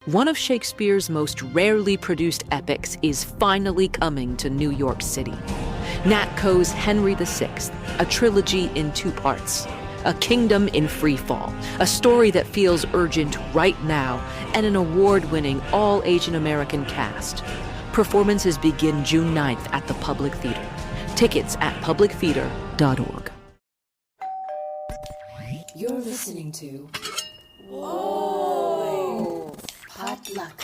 One of Shakespeare's most rarely produced epics is finally coming to New York City. Nat Coe's Henry VI, a trilogy in 2 parts. A kingdom in free fall, a story that feels urgent right now, and an award-winning all-Asian American cast. Performances begin June 9th at the Public Theater. Tickets at publictheater.org. You're listening to Whoa! Potluck.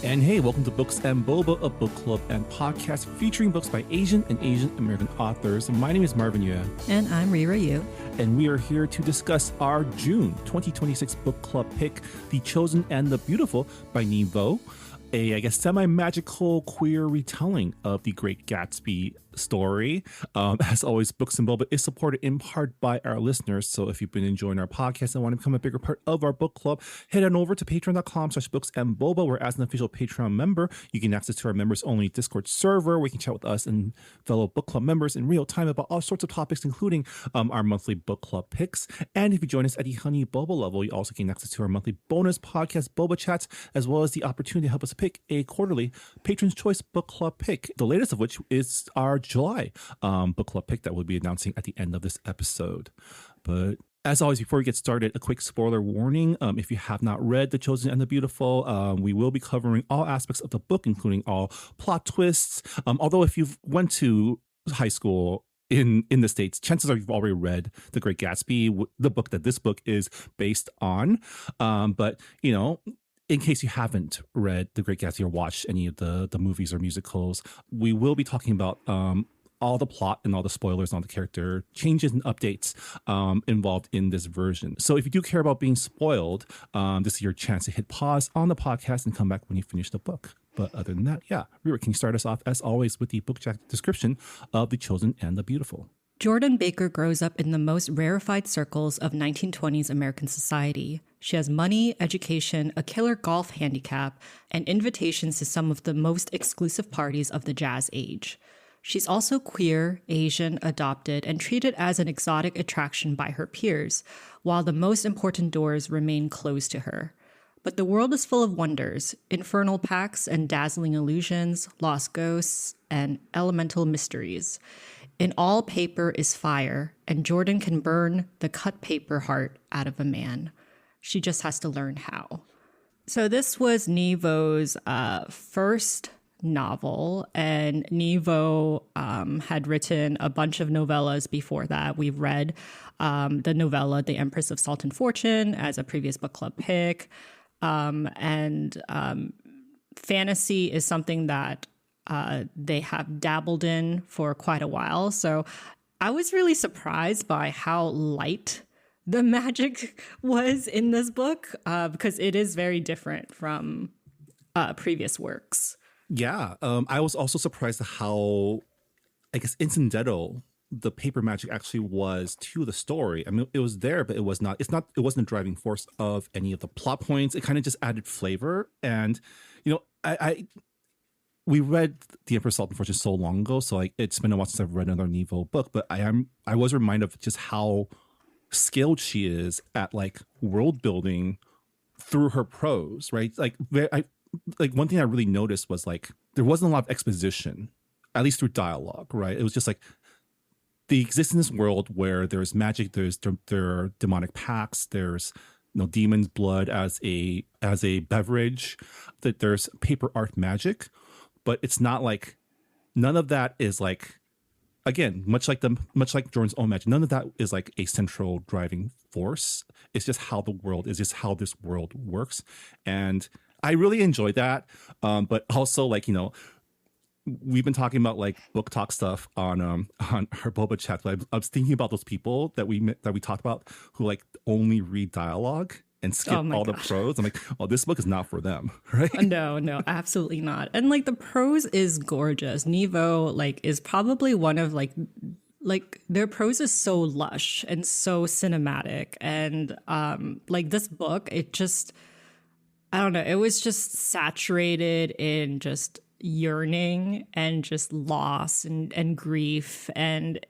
And hey, welcome to Books and Boba, a book club and podcast featuring books by Asian and Asian American authors. My name is Marvin Yue. And I'm Rira Yu. And we are here to discuss our June 2026 book club pick, The Chosen and the Beautiful by Nghi, a, semi-magical queer retelling of The Great Gatsby story. As always, Books and Boba is supported in part by our listeners. So if you've been enjoying our podcast and want to become a bigger part of our book club, head on over to patreon.com/booksandboba, where as an official Patreon member, you can access to our members only Discord server where you can chat with us and fellow book club members in real time about all sorts of topics, including our monthly book club picks. And if you join us at the Honey Boba level, you also gain access to our monthly bonus podcast, Boba Chats, as well as the opportunity to help us pick a quarterly Patron's Choice book club pick, the latest of which is our July book club pick that we'll be announcing at the end of this episode. But as always, before we get started, a quick spoiler warning. If you have not read The Chosen and the Beautiful, we will be covering all aspects of the book, including all plot twists. Although if you've went to high school in the States, chances are you've already read The Great Gatsby, the book that this book is based on. But, you know, in case you haven't read The Great Gatsby or watched any of the movies or musicals, we will be talking about all the plot and all the spoilers and all the character changes and updates involved in this version. So if you do care about being spoiled, this is your chance to hit pause on the podcast and come back when you finish the book. But other than that, Rira, can you start us off, as always, with the book description of The Chosen and the Beautiful? Jordan Baker grows up in the most rarefied circles of 1920s American society. She has money, education, a killer golf handicap, and invitations to some of the most exclusive parties of the jazz age. She's also queer, Asian, adopted, and treated as an exotic attraction by her peers, while the most important doors remain closed to her. But the world is full of wonders, infernal pacts and dazzling illusions, lost ghosts, and elemental mysteries. In all paper is fire, and Jordan can burn the cut paper heart out of a man. She just has to learn how. So this was Nghi's first novel, and Nghi had written a bunch of novellas before that. We've read the novella The Empress of Salt and Fortune as a previous book club pick. And fantasy is something that they have dabbled in for quite a while. So I was really surprised by how light the magic was in this book, because it is very different from previous works. Yeah, I was also surprised at how, incidental the paper magic actually was to the story. I mean, it was there, but it wasn't a driving force of any of the plot points. It kind of just added flavor. And, you know, we read The Emperor's Salt and Fortune so long ago, so it's been a while since I've read another Nghi book, but I was reminded of just how skilled she is at world building through her prose, right? One thing I really noticed was there wasn't a lot of exposition, at least through dialogue, right? It was just the existence world where there's magic, there are demonic pacts, there's demons' blood as a beverage, that there's paper art magic, but it's not none of that is again, much like Jordan's own magic, none of that is a central driving force. It's just how the world is, just how this world works. And I really enjoyed that. But also we've been talking about book talk stuff on our Boba chat. But I was thinking about those people that we talked about who only read dialogue and skip all the prose. I'm like, oh, this book is not for them, right? No, absolutely not. And the prose is gorgeous. Nghi is probably one of their prose is so lush and so cinematic. And this book, it just I don't know, it was just saturated in just yearning and just loss and grief. And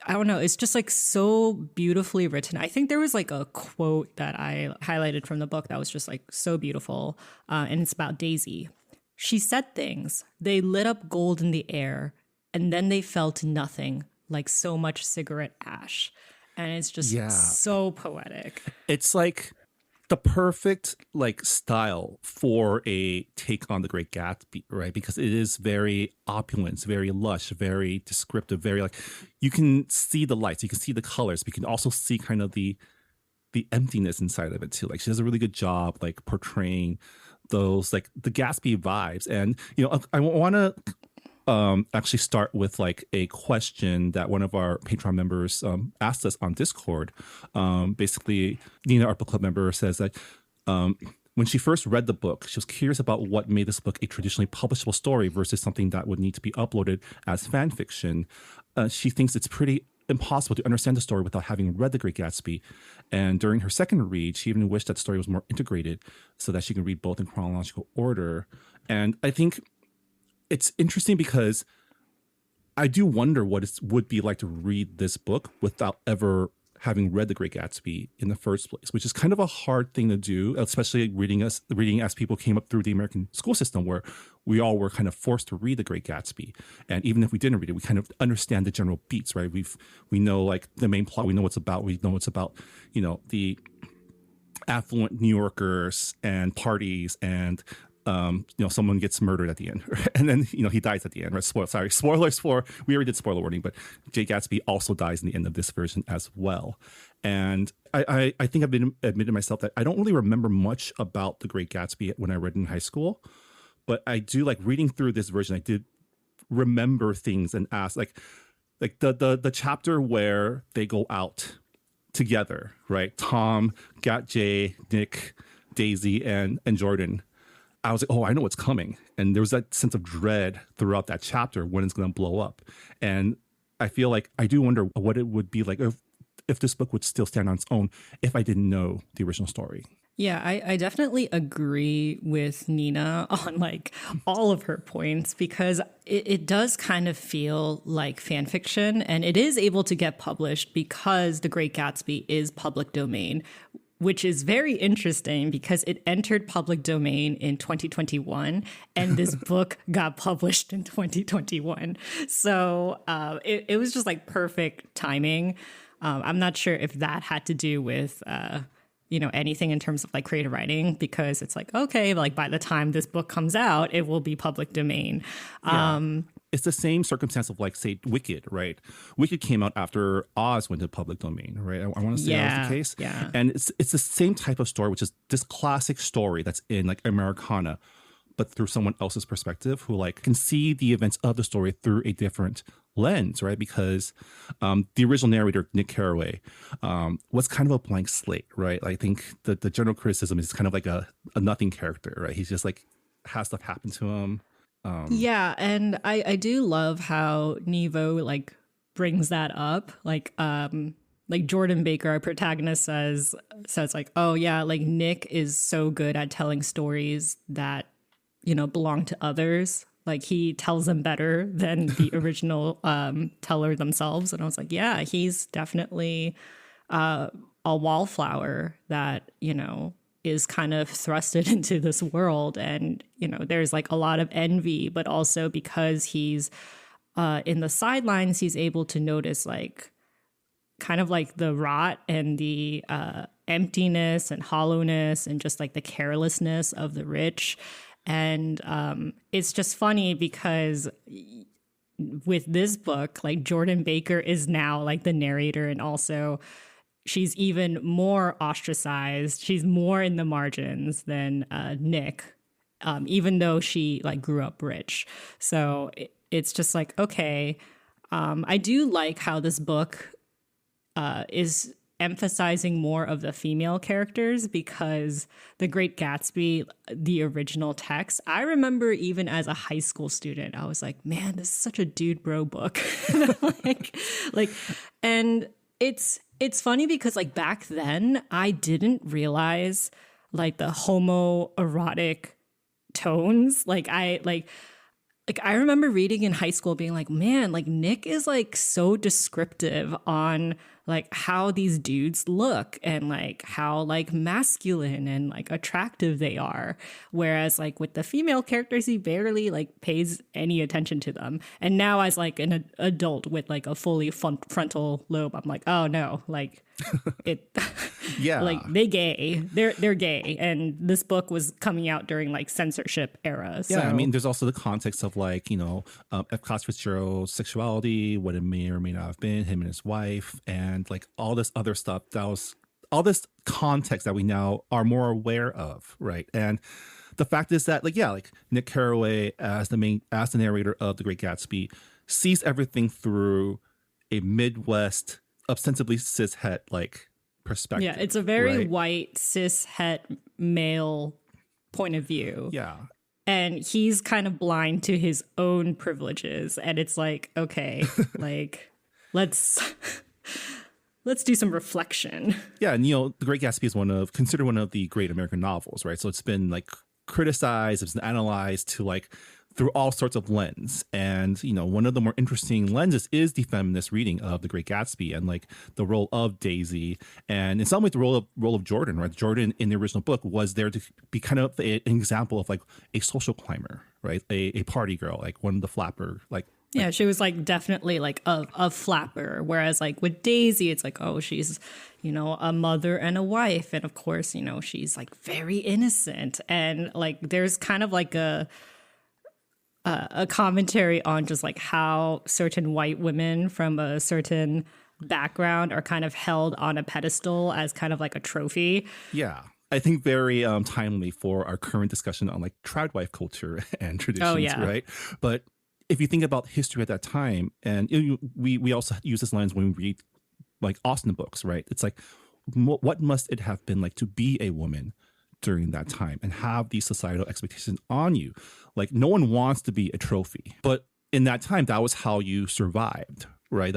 I don't know, it's just like so beautifully written. I think there was like a quote that I highlighted from the book that was just like so beautiful. And it's about Daisy. She said things, they lit up gold in the air, and then they fell to nothing, like so much cigarette ash. And it's just so poetic. It's like the perfect like style for a take on The Great Gatsby, right? Because it is very opulent, very lush, very descriptive, very like you can see the lights, you can see the colors, but you can also see kind of the emptiness inside of it too. Like she does a really good job like portraying those like the Gatsby vibes. And you know, I want to actually start with like a question that one of our Patreon members asked us on Discord. Basically, Nina, our book club member, says that when she first read the book, she was curious about what made this book a traditionally publishable story versus something that would need to be uploaded as fan fiction. She thinks it's pretty impossible to understand the story without having read The Great Gatsby. And during her second read, she even wished that the story was more integrated so that she can read both in chronological order. And I think it's interesting because I do wonder what it would be like to read this book without ever having read The Great Gatsby in the first place, which is kind of a hard thing to do, especially reading as people came up through the American school system where we all were kind of forced to read The Great Gatsby. And even if we didn't read it, we kind of understand the general beats, right? We know like the main plot, we know what's about, you know, the affluent New Yorkers and parties and you know, someone gets murdered at the end, and then you know he dies at the end. Right? Spoilers for we already did spoiler warning, but Jay Gatsby also dies in the end of this version as well. And I think I've been admitted myself that I don't really remember much about The Great Gatsby when I read it in high school, but I do like reading through this version. I did remember things and ask like the chapter where they go out together, right? Tom, Jay, Nick, Daisy, and Jordan. I was like, oh, I know what's coming. And there was that sense of dread throughout that chapter when it's going to blow up. And I feel like I do wonder what it would be like if this book would still stand on its own if I didn't know the original story. Yeah, I definitely agree with Nina on like all of her points because it does kind of feel like fan fiction, and it is able to get published because The Great Gatsby is public domain, which is very interesting because it entered public domain in 2021 and this book got published in 2021. So it was just like perfect timing. I'm not sure if that had to do with, you know, anything in terms of like creative writing, because it's like, okay, like by the time this book comes out, it will be public domain. Yeah. It's the same circumstance of like, say, Wicked, right? Wicked came out after Oz went to public domain, right? I want to say that was the case. Yeah. And it's the same type of story, which is this classic story that's in like Americana, but through someone else's perspective who like can see the events of the story through a different lens, right? Because the original narrator, Nick Carraway, was kind of a blank slate, right? I think the general criticism is kind of like a nothing character, right? He's just like has stuff happen to him. Yeah, and I do love how Nevo like brings that up. Like Jordan Baker, our protagonist, says like, oh yeah, like Nick is so good at telling stories that, you know, belong to others. Like he tells them better than the original teller themselves. And I was like, yeah, he's definitely a wallflower that, you know, is kind of thrusted into this world. And, you know, there's like a lot of envy, but also because he's in the sidelines, he's able to notice like kind of like the rot and the emptiness and hollowness and just like the carelessness of the rich. And it's just funny because with this book, like Jordan Baker is now like the narrator, and also she's even more ostracized. She's more in the margins than Nick, even though she like grew up rich. So it's just like, okay, I do like how this book is emphasizing more of the female characters, because The Great Gatsby, the original text, I remember even as a high school student, I was like, man, this is such a dude bro book. and it's funny because like back then I didn't realize like the homoerotic tones. Like I remember reading in high school being like, man, like Nick is like so descriptive on like how these dudes look and like how like masculine and like attractive they are. Whereas like with the female characters, he barely like pays any attention to them. And now as like an adult with like a fully frontal lobe, I'm like, oh no, like it Yeah. like they're gay, and this book was coming out during like censorship era. So. Yeah, I mean, there's also the context of like, F. Scott Fitzgerald's sexuality, what it may or may not have been, him and his wife, and like all this other stuff all this context that we now are more aware of, right? And the fact is that like Nick Carraway as the narrator of The Great Gatsby sees everything through a Midwest, ostensibly cishet like perspective. Yeah, it's a very right? white cishet male point of view. Yeah. And he's kind of blind to his own privileges, and it's like, okay, like let's do some reflection. Yeah, and The Great Gatsby is considered one of the great American novels, right? So it's been like criticized, it's been analyzed to like through all sorts of lens. And, one of the more interesting lenses is the feminist reading of The Great Gatsby and like the role of Daisy. And in some ways, the role of Jordan, right? Jordan in the original book was there to be kind of an example of like a social climber, right? A party girl, like one of the flapper, like. Yeah, she was like definitely like a flapper. Whereas like with Daisy, it's like, oh, she's, a mother and a wife. And of course, she's like very innocent. And like there's kind of like a commentary on just like how certain white women from a certain background are kind of held on a pedestal as kind of like a trophy. Yeah. I think very timely for our current discussion on like trad wife culture and traditions, right? But if you think about history at that time, and we also use this lens when we read like Austen books, right? It's like, what must it have been like to be a woman during that time and have these societal expectations on you? Like no one wants to be a trophy, but in that time, that was how you survived, right?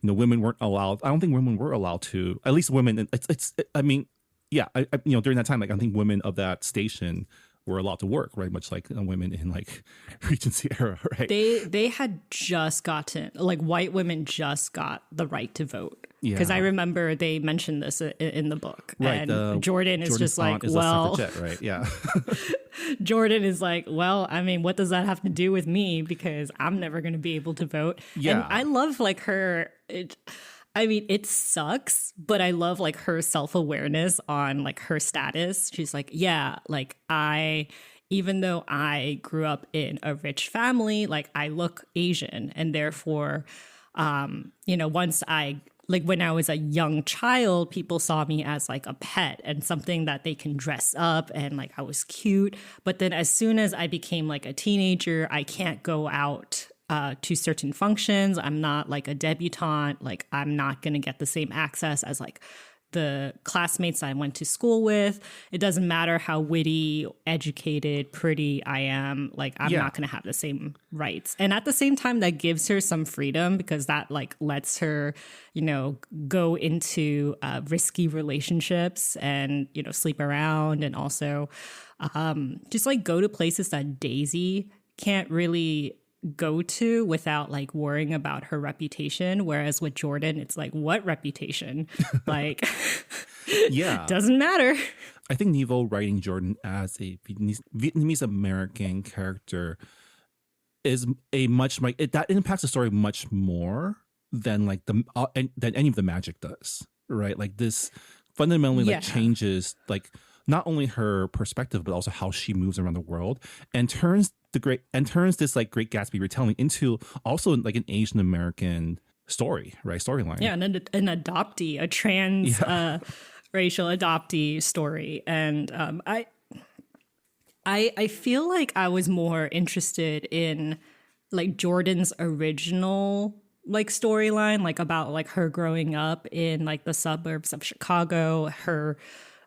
Women weren't allowed. I don't think women were allowed to, at least women. During that time, like I think women of that station were allowed to work, right? Much like women in like Regency era, right? They had just gotten, like white women just got the right to vote. Because I remember they mentioned this in the book. Right. And Jordan is just like, is well, a suffragette, right? Yeah. Jordan is like, well, I mean, what does that have to do with me? Because I'm never going to be able to vote. Yeah. And I love like her. It sucks, but I love like her self-awareness on like her status. She's like, yeah, like even though I grew up in a rich family, like I look Asian, and therefore, once when I was a young child, people saw me as like a pet and something that they can dress up, and like I was cute. But then as soon as I became like a teenager, I can't go out to certain functions. I'm not like a debutante. Like I'm not going to get the same access as like the classmates I went to school with. It doesn't matter how witty, educated, pretty I am. Like I'm not going to have the same rights. And at the same time, that gives her some freedom because that like lets her, go into risky relationships and, sleep around, and also just like go to places that Daisy can't really go to without like worrying about her reputation. Whereas with Jordan, it's like, what reputation? Like, doesn't matter. I think Nevo writing Jordan as a Vietnamese American character is that impacts the story much more than like than any of the magic does, right? Like this fundamentally changes like not only her perspective but also how she moves around the world, and turns this like Great Gatsby retelling into also like an Asian American story, right? Storyline. Yeah, and an adoptee, a trans racial adoptee story. And I feel like I was more interested in like Jordan's original like storyline, like about like her growing up in like the suburbs of Chicago, her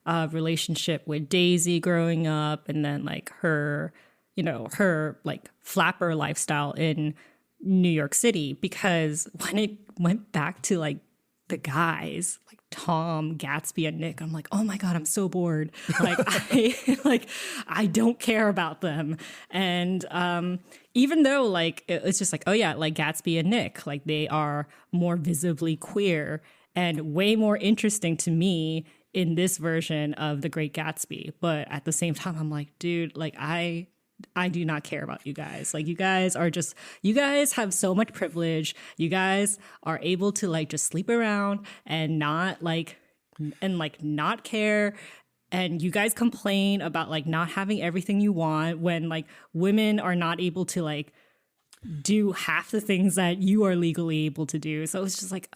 relationship with Daisy growing up, and then like her like flapper lifestyle in New York City. Because when it went back to like the guys, like Tom, Gatsby, and Nick. I'm like, oh my God, I'm so bored. Like, I don't care about them. And even though like it's just like, oh yeah, like Gatsby and Nick, like they are more visibly queer and way more interesting to me in this version of The Great Gatsby. But at the same time, I'm like, dude, like I do not care about you guys. Like you guys have so much privilege. You guys are able to like just sleep around and not care. And you guys complain about like not having everything you want when like women are not able to like do half the things that you are legally able to do. So it's just like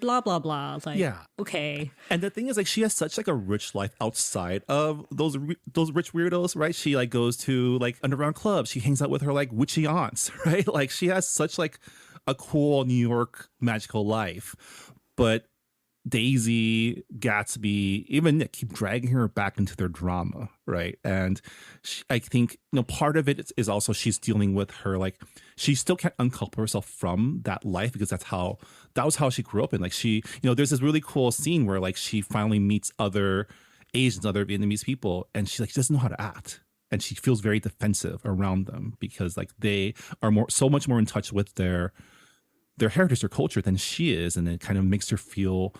blah blah blah. Like, yeah, okay. And the thing is, like, she has such like a rich life outside of those rich weirdos, right? She like goes to like underground clubs. She hangs out with her like witchy aunts, right? Like she has such like a cool New York magical life, but Daisy, Gatsby, even Nick keep dragging her back into their drama, right? And I think, part of it is also she's dealing with her, like, she still can't uncouple herself from that life because that was how she grew up. And like she, there's this really cool scene where like she finally meets other Asians, other Vietnamese people, and she doesn't know how to act. And she feels very defensive around them because like they are so much more in touch with their heritage, their culture than she is. And it kind of makes her feel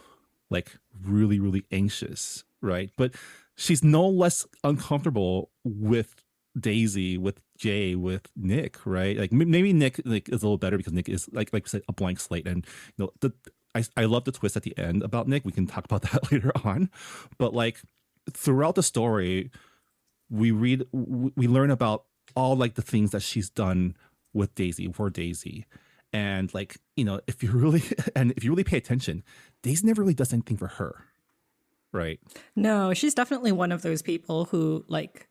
like really, really anxious, right? But she's no less uncomfortable with Daisy, with Jay, with Nick, right? Like maybe Nick like is a little better because Nick is like I said, a blank slate. And I love the twist at the end about Nick. We can talk about that later on. But like throughout the story, we learn about all like the things that she's done with Daisy, for Daisy. And like, if you really pay attention, Daisy never really does anything for her. Right. No, she's definitely one of those people who like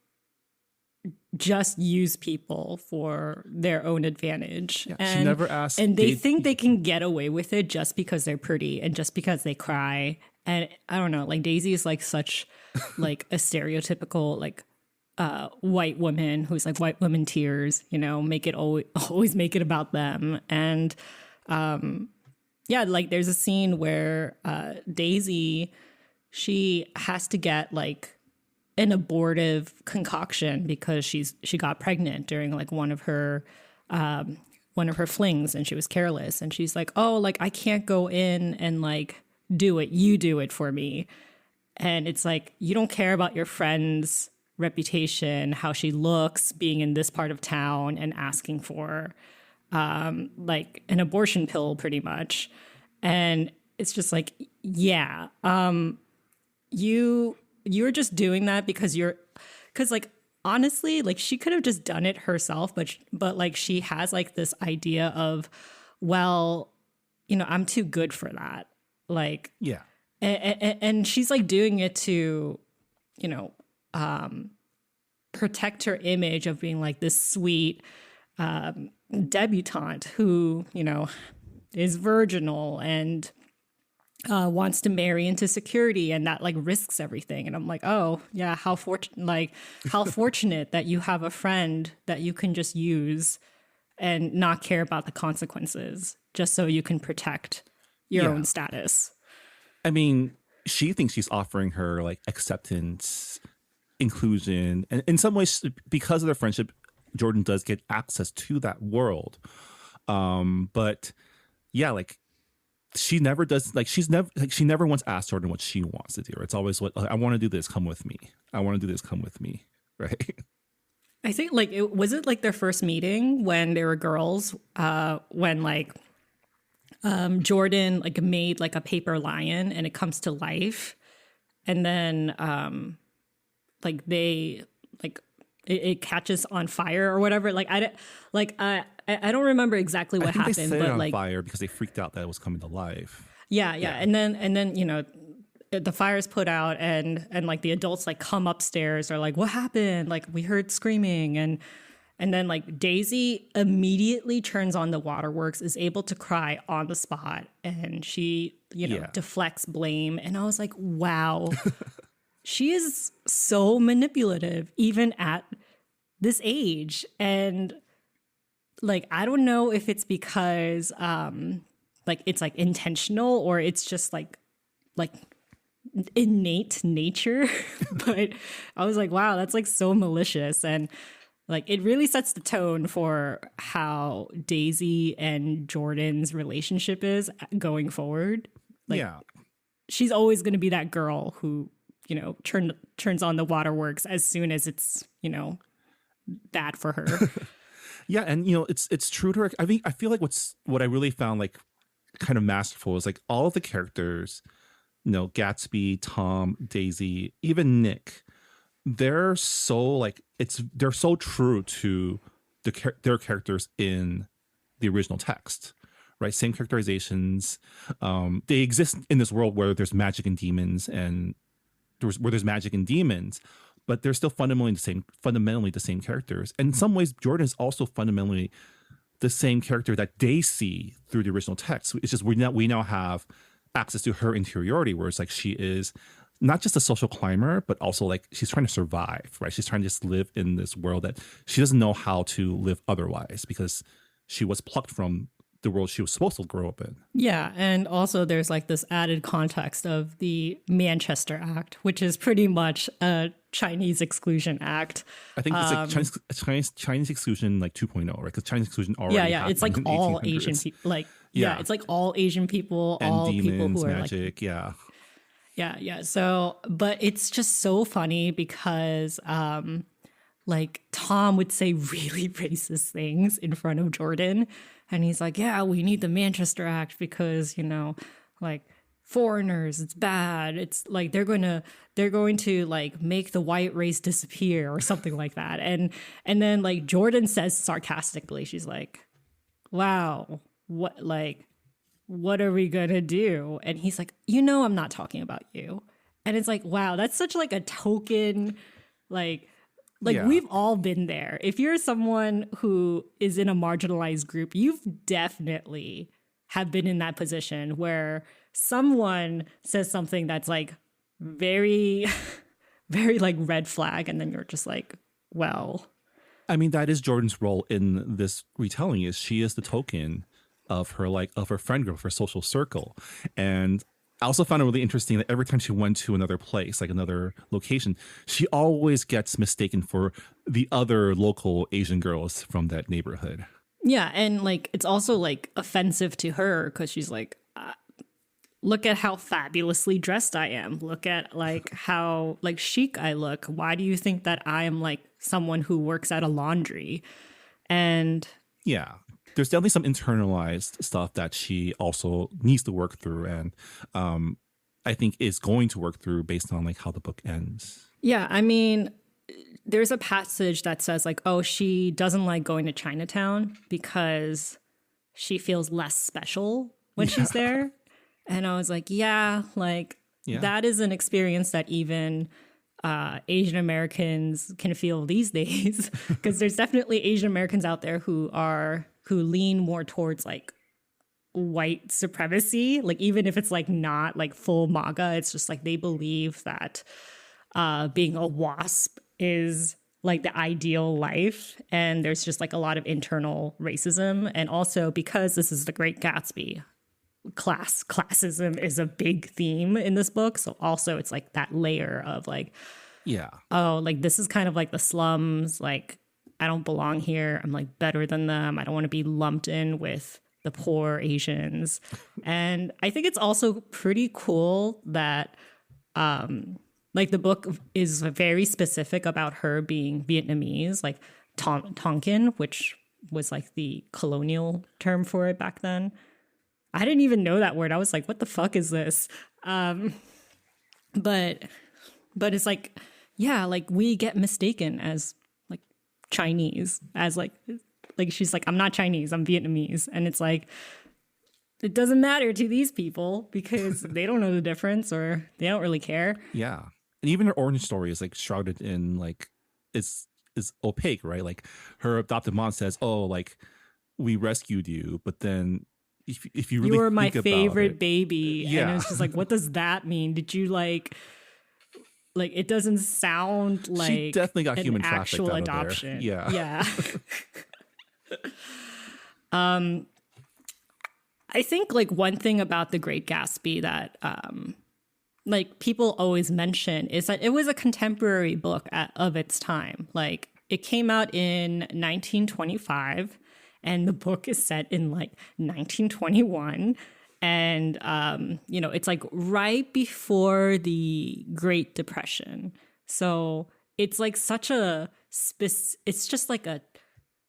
just use people for their own advantage. Yeah, she never asks. And they think they can get away with it just because they're pretty and just because they cry. And I don't know, like Daisy is like such like a stereotypical like white woman who's like white women tears, make it always make it about them. And yeah, like there's a scene where Daisy, she has to get like an abortive concoction because she got pregnant during like one of her flings and she was careless, and she's like, oh, like I can't go in and like do it, you do it for me. And it's like, you don't care about your friend's reputation, how she looks being in this part of town and asking for like an abortion pill pretty much. And it's just like, yeah, you're just doing that because like honestly, like she could have just done it herself, but like she has like this idea of, well, I'm too good for that. Like, yeah. And she's like doing it to, protect her image of being like this sweet debutante who, is virginal and wants to marry into security, and that like risks everything. And I'm like, oh yeah, how fortunate that you have a friend that you can just use and not care about the consequences just so you can protect your own status. I mean, she thinks she's offering her like acceptance, inclusion, and in some ways, because of their friendship, Jordan does get access to that world. But yeah, like she never does. Like she never once asked Jordan what she wants to do. It's always what I want to do. This, come with me. I want to do this. Come with me. Right. I think like it was like their first meeting when they were girls. When like Jordan like made like a paper lion and it comes to life, and then like they like it catches on fire or whatever. Like I don't remember exactly what happened. They set but it on like fire because they freaked out that it was coming to life. Yeah. And then the fire's put out and like the adults like come upstairs, are like, what happened? Like we heard screaming, and then like Daisy immediately turns on the waterworks, is able to cry on the spot, and she deflects blame. And I was like, wow. She is so manipulative, even at this age. And like, I don't know if it's because like it's like intentional, or it's just like like innate nature. But I was like, wow, that's like so malicious. And like it really sets the tone for how Daisy and Jordan's relationship is going forward. Like, yeah. she's always going to be that girl who, you know, turns on the waterworks as soon as it's, you know, bad for her. Yeah, and you know, it's true to her. I feel like what I really found like kind of masterful is like all of the characters, you know, Gatsby, Tom, Daisy, even Nick, they're so true to their characters in the original text, right? Same characterizations. They exist in this world where there's magic and demons, but they're still fundamentally the same characters. And in some ways, Jordan is also fundamentally the same character that they see through the original text. It's just we now have access to her interiority, where it's like she is not just a social climber, but also like she's trying to survive, right? She's trying to just live in this world that she doesn't know how to live otherwise because she was plucked from the world she was supposed to grow up in. Yeah, and also there's like this added context of the Manchester Act, which is pretty much a Chinese exclusion act. I think it's like Chinese exclusion like 2.0, right? Because Chinese exclusion already happened it's like in all 1800s. Asian people, it's like all Asian people, and all demons, people who are magic, like, yeah. So, but it's just so funny because like Tom would say really racist things in front of Jordan. And he's like, yeah, we need the Manchester Act because, you know, like foreigners, it's bad. It's like they're going to like make the white race disappear or something like that. And then like Jordan says sarcastically, she's like, wow, what are we going to do? And he's like, you know, I'm not talking about you. And it's like, wow, that's such like a token, we've all been there. If you're someone who is in a marginalized group, you've definitely have been in that position where someone says something that's like very, very like red flag. And then you're just like, well. I mean, that is Jordan's role in this retelling, is she is the token of her friend group, her social circle. And I also found it really interesting that every time she went to another place, like another location, she always gets mistaken for the other local Asian girls from that neighborhood. Yeah, and like it's also like offensive to her because she's like, look at how fabulously dressed I am. Look at like how like chic I look. Why do you think that I am like someone who works at a laundry? And yeah. There's definitely some internalized stuff that she also needs to work through, and I think is going to work through based on like how the book ends. Yeah, I mean, there's a passage that says like, oh, she doesn't like going to Chinatown because she feels less special when she's there. And I was like, that is an experience that even Asian Americans can feel these days, because there's definitely Asian Americans out there who lean more towards like white supremacy. Like even if it's like not like full MAGA, it's just like they believe that being a WASP is like the ideal life. And there's just like a lot of internal racism. And also because this is The Great Gatsby, classism is a big theme in this book. So also it's like that layer of like, like this is kind of like the slums, like I don't belong here. I'm like better than them. I don't want to be lumped in with the poor Asians. And I think it's also pretty cool that like the book is very specific about her being Vietnamese, like Tonkin, which was like the colonial term for it back then. I didn't even know that word. I was like, what the fuck is this? But it's like, yeah, like we get mistaken as like Chinese, as like she's like, I'm not Chinese, I'm Vietnamese. And it's like, it doesn't matter to these people because they don't know the difference or they don't really care. Yeah. And even her origin story is like shrouded in like, is opaque, right? Like her adopted mom says, oh, like we rescued you, but then if you really were my think favorite about it, baby. Yeah. And it's just like, what does that mean? Did you like it doesn't sound like she definitely got an human trafficked actual out of adoption. there. Yeah. I think like one thing about The Great Gatsby that like people always mention is that it was a contemporary book of its time. Like it came out in 1925 and the book is set in like 1921. And, it's like right before the Great Depression. So it's like it's just like a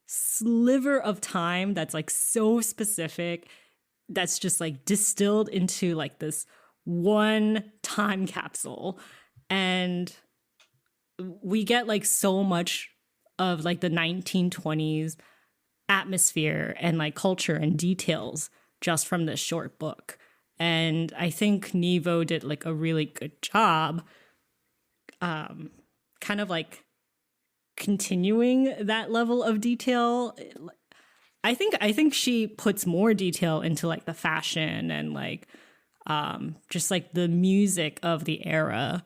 sliver of time that's like so specific, that's just like distilled into like this one time capsule. And we get like so much of like the 1920s atmosphere and like culture and details just from this short book. And I think Nghi Vo did like a really good job kind of like continuing that level of detail. I think she puts more detail into like the fashion and like just like the music of the era.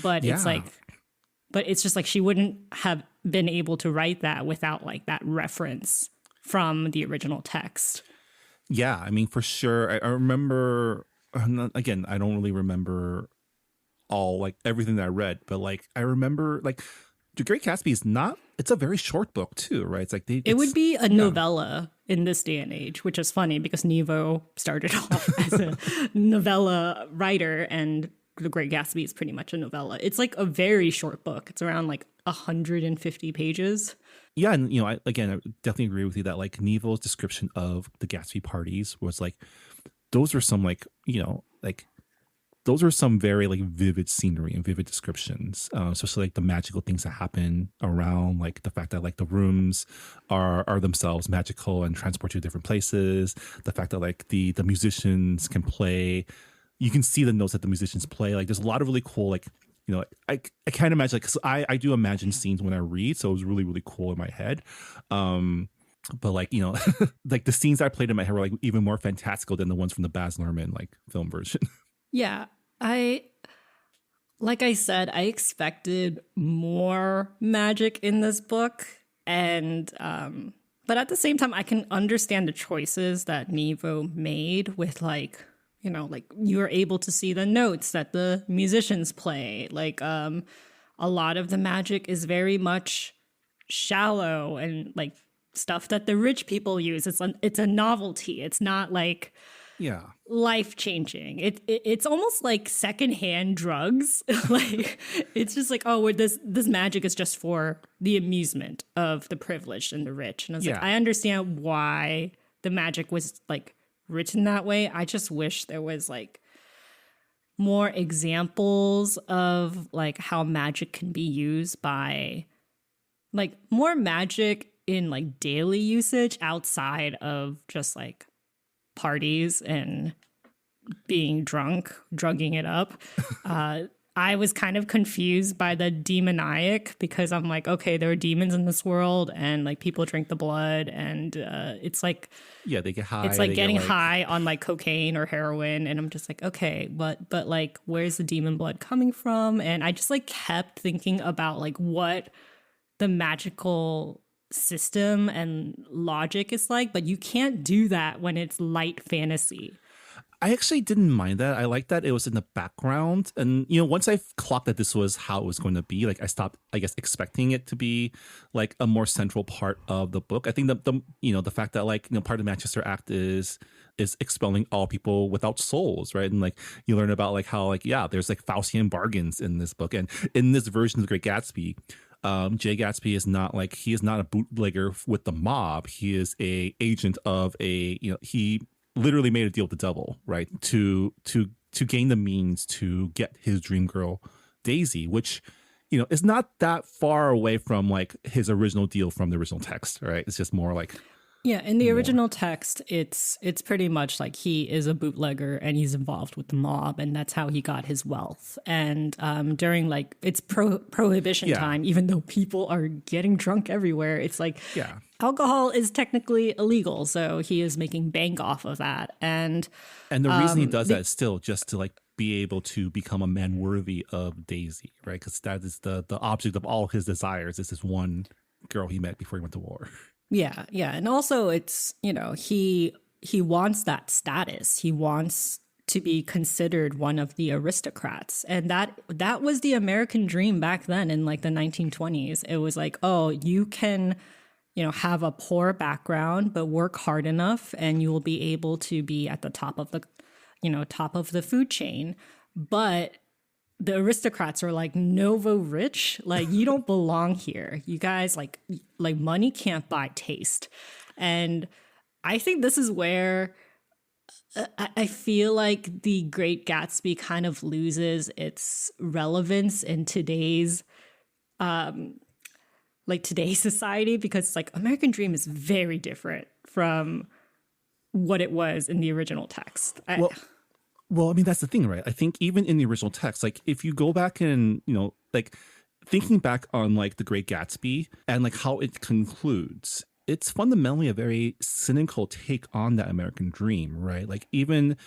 But it's just like she wouldn't have been able to write that without like that reference from the original text. Yeah, I mean, for sure. I remember, again, I don't really remember all like everything that I read, but like I remember like The Great Gatsby is not, it's a very short book too, right? It's like it would be a novella in this day and age, which is funny because Nghi Vo started off as a novella writer and The Great Gatsby is pretty much a novella. It's like a very short book. It's around like 150 pages. Yeah, and I definitely agree with you that like Nghi Vo's description of the Gatsby parties was like, those are some like, those are some very like vivid scenery and vivid descriptions, especially like the magical things that happen around, like the fact that like the rooms are themselves magical and transport you to different places. The fact that like the musicians can play, you can see the notes that the musicians play. Like there's a lot of really cool like, I can't imagine, like, because I do imagine scenes when I read, so it was really, really cool in my head. But like, like the scenes I played in my head were like even more fantastical than the ones from the Baz Luhrmann like film version. Yeah, like I said, I expected more magic in this book, and but at the same time, I can understand the choices that Nghi Vo made with like, like you are able to see the notes that the musicians play. Like a lot of the magic is very much shallow and like stuff that the rich people use. It's a novelty. It's not like life changing. It's almost like secondhand drugs. Like it's just like, oh, this magic is just for the amusement of the privileged and the rich. And I was like, I understand why the magic was like written that way. I just wish there was like more examples of like how magic can be used by like more magic in like daily usage outside of just like parties and being drunk, drugging it up. I was kind of confused by the demoniac because I'm like, okay, there are demons in this world and like people drink the blood and it's like, yeah, they get high. It's like getting high on like cocaine or heroin. And I'm just like, okay, but like, where's the demon blood coming from? And I just like kept thinking about like what the magical system and logic is like, but you can't do that when it's light fantasy. I actually didn't mind that. I like that it was in the background. And, once I clocked that this was how it was going to be, like I stopped, I guess, expecting it to be like a more central part of the book. I think that the fact that like, part of the Manchester Act is expelling all people without souls, right? And like you learn about like how like, there's like Faustian bargains in this book. And in this version of The Great Gatsby, Jay Gatsby is not like, he is not a bootlegger with the mob. He is a agent of he literally made a deal with the devil, right? To gain the means to get his dream girl, Daisy, which, is not that far away from like his original deal from the original text, right? It's just more like, yeah, in the original text, it's pretty much like he is a bootlegger and he's involved with the mob, and that's how he got his wealth. And during like it's prohibition time, even though people are getting drunk everywhere, it's like alcohol is technically illegal, so he is making bank off of that. And the reason he does that is still just to like be able to become a man worthy of Daisy, right? Because that is the object of all his desires. Is this one girl he met before he went to war. Yeah, and also it's he wants that status. He wants to be considered one of the aristocrats. And that was the American dream back then in like the 1920s. It was like, oh, you can, have a poor background, but work hard enough and you will be able to be at the top of the food chain. But the aristocrats are like novo rich, like you don't belong here. You guys like money can't buy taste. And I think this is where I feel like The Great Gatsby kind of loses its relevance in today's society, because it's like American Dream is very different from what it was in the original text. Well, I mean, that's the thing, right? I think even in the original text, like if you go back and, like thinking back on like The Great Gatsby and like how it concludes, it's fundamentally a very cynical take on that American dream, right? Like even,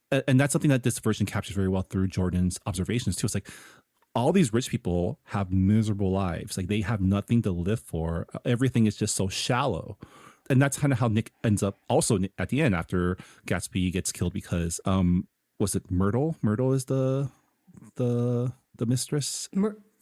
and that's something that this version captures very well through Jordan's observations too. It's like all these rich people have miserable lives. Like they have nothing to live for. Everything is just so shallow. And that's kind of how Nick ends up also at the end after Gatsby gets killed because, was it Myrtle? Myrtle is the mistress?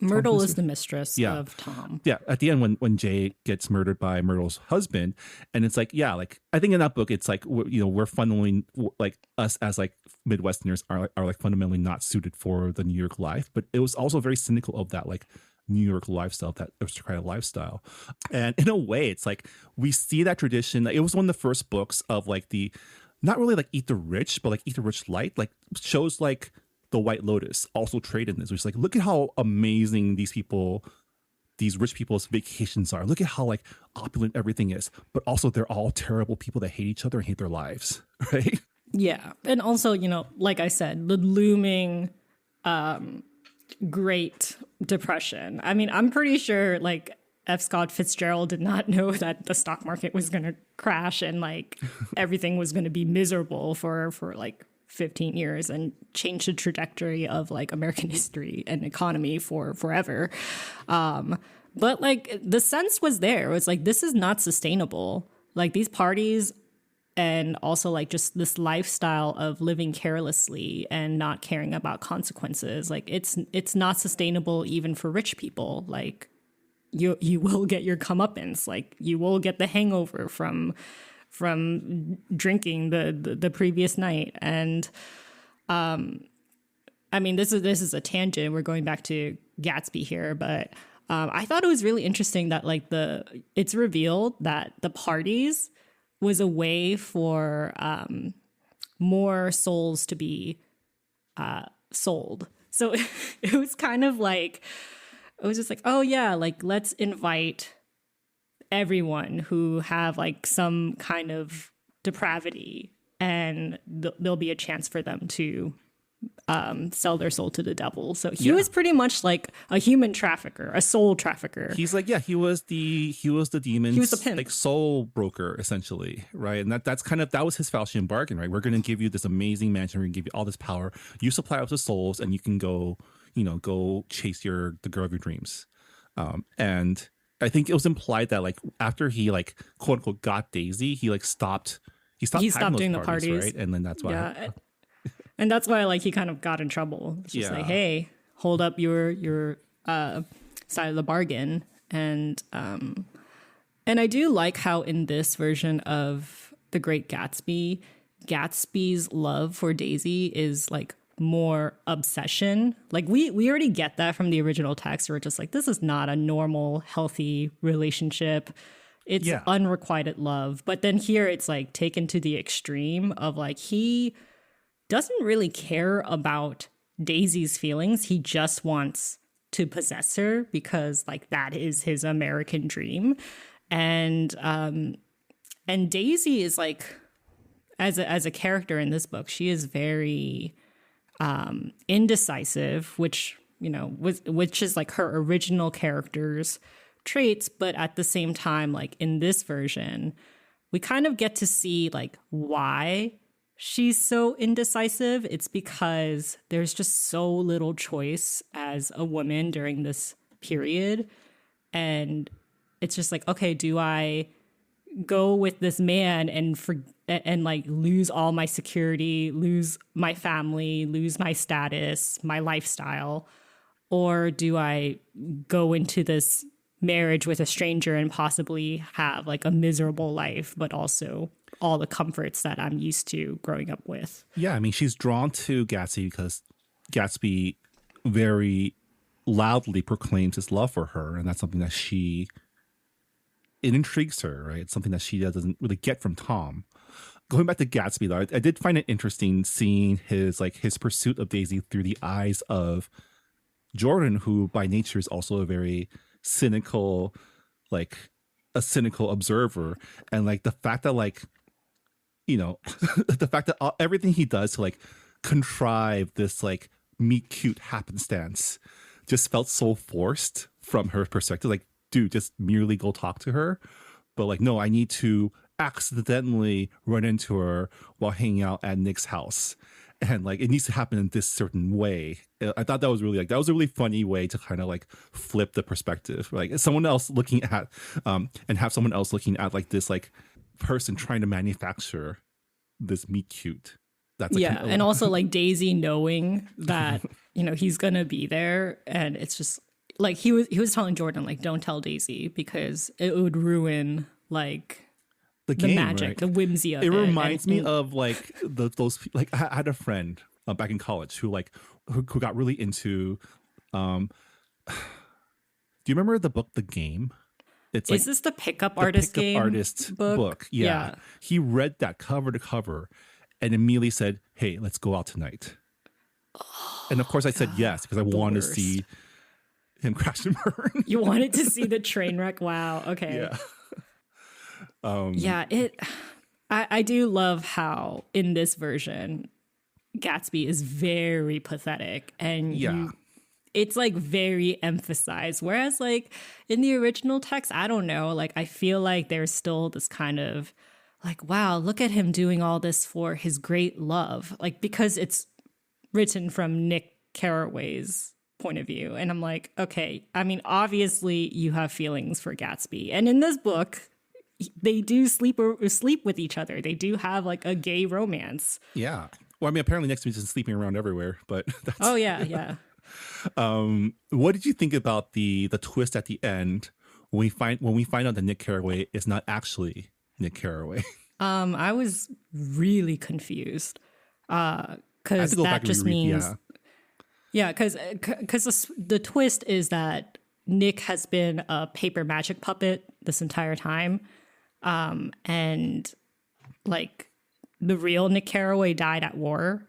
Myrtle is the mistress of Tom. Yeah, at the end when Jay gets murdered by Myrtle's husband, and it's like, yeah, like I think in that book it's like we're fundamentally like us as like Midwesterners are like fundamentally not suited for the New York life, but it was also very cynical of that like New York lifestyle, that aristocratic lifestyle, and in a way it's like we see that tradition. Like, it was one of the first books of like the not really like Eat the Rich, but like Eat the Rich Light, like shows like The White Lotus also trade in this, which is like, look at how amazing these rich people's vacations are. Look at how like opulent everything is, but also they're all terrible people that hate each other and hate their lives, right? Yeah. And also, like I said, the looming Great Depression. I mean, I'm pretty sure like F. Scott Fitzgerald did not know that the stock market was going to crash and like everything was going to be miserable for like 15 years and change the trajectory of like American history and economy for forever. But like the sense was there. It was like, this is not sustainable. Like these parties and also like just this lifestyle of living carelessly and not caring about consequences. Like it's not sustainable even for rich people. Like you will get your comeuppance. Like you will get the hangover from drinking the previous night. And I mean, this is a tangent. We're going back to Gatsby here, but I thought it was really interesting that like it's revealed that the parties was a way for more souls to be sold. So it was kind of like, it was just like, oh yeah, like let's invite everyone who have like some kind of depravity, and there'll be a chance for them to sell their soul to the devil. So he was pretty much like a human trafficker, a soul trafficker. He's like, yeah, he was the demon's, he was the pimp, like soul broker essentially, right? And that was his Faustian bargain, right? We're going to give you this amazing mansion, we're going to give you all this power, you supply us with souls, and you can go chase the girl of your dreams. And I think it was implied that like after he like quote unquote got Daisy, he stopped doing the parties, right? And then that's why. Yeah. And that's why like he kind of got in trouble. It's just like, hey, hold up your side of the bargain. And I do like how in this version of The Great Gatsby, Gatsby's love for Daisy is like more obsession. Like we already get that from the original text, where it's just like, this is not a normal, healthy relationship. It's unrequited love. But then here it's like taken to the extreme of like, he doesn't really care about Daisy's feelings. He just wants to possess her because like that is his American dream. And Daisy is like, as a character in this book, she is very indecisive, which is like her original character's traits. But at the same time, like in this version, we kind of get to see like why she's so indecisive. It's because there's just so little choice as a woman during this period. And it's just like, okay, do I go with this man and like lose all my security, lose my family, lose my status, my lifestyle? Or do I go into this marriage with a stranger and possibly have like a miserable life, but also all the comforts that I'm used to growing up with? Yeah, I mean, she's drawn to Gatsby because Gatsby very loudly proclaims his love for her, and that's something that it intrigues her, right? It's something that she doesn't really get from Tom. Going back to Gatsby, though, I did find it interesting seeing his pursuit of Daisy through the eyes of Jordan, who by nature is also a very cynical observer, and like the fact that the fact that everything he does to like contrive this like meet cute happenstance just felt so forced from her perspective. Like, dude, just merely go talk to her. But like, no, I need to accidentally run into her while hanging out at Nick's house. And like, it needs to happen in this certain way. I thought that was really that was a really funny way to kind of like flip the perspective. Like someone else looking at, and have someone else looking at like this like person trying to manufacture this meet cute. That's like and also like Daisy knowing that he's gonna be there, and it's just like he was telling Jordan like, don't tell Daisy because it would ruin like the game, magic, right? The whimsy of it. It reminds me of like those like I had a friend back in college who got really into. Do you remember the book The Game? It's Is this the pickup artist game? Artist book. Yeah. He read that cover to cover and immediately said, "Hey, let's go out tonight." And of course I said yes because I wanted to see him crash and burn. You wanted to see the train wreck? Wow. Okay. Yeah. I do love how in this version Gatsby is very pathetic, and it's like very emphasized, whereas like in the original text, I don't know, like I feel like there's still this kind of like, wow, look at him doing all this for his great love, like because it's written from Nick Carraway's point of view. And I'm like, okay, I mean, obviously you have feelings for Gatsby, and in this book they do sleep with each other. They do have like a gay romance. Yeah. Well, I mean, apparently next week is sleeping around everywhere, but that's... Oh yeah. What did you think about the twist at the end when we find out that Nick Carraway is not actually Nick Carraway? I was really confused because that just means because the twist is that Nick has been a paper magic puppet this entire time, and like the real Nick Carraway died at war,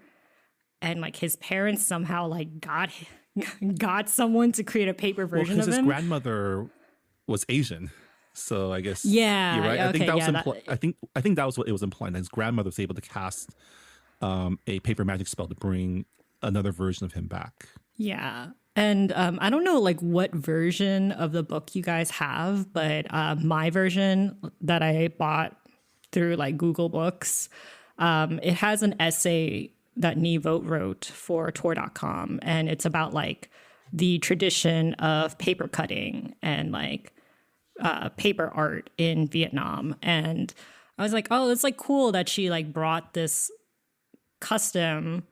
and like his parents somehow like got someone to create a paper version of him. His grandmother was Asian, so I guess you're right. I think that was I think that was what it was implying. That his grandmother was able to cast a paper magic spell to bring another version of him back. Yeah. And I don't know like what version of the book you guys have, but my version that I bought through like Google Books, it has an essay that Nghi wrote for Tor.com, and it's about like the tradition of paper cutting and like paper art in Vietnam. And I was like, oh, it's like cool that she like brought this custom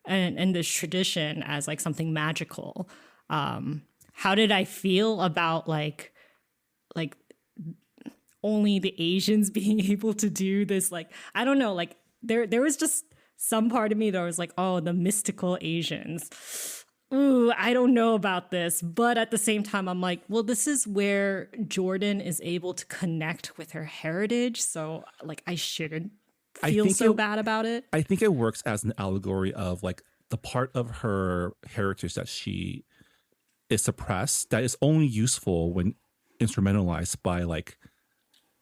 and this tradition as like something magical. How did I feel about like only the Asians being able to do this? Like, I don't know, like there was just some part of me that was like, oh, the mystical Asians. Ooh, I don't know about this. But at the same time, I'm like, well, this is where Jordan is able to connect with her heritage. So like I shouldn't feel so bad about it. I think it works as an allegory of like the part of her heritage that she is suppressed, that is only useful when instrumentalized by like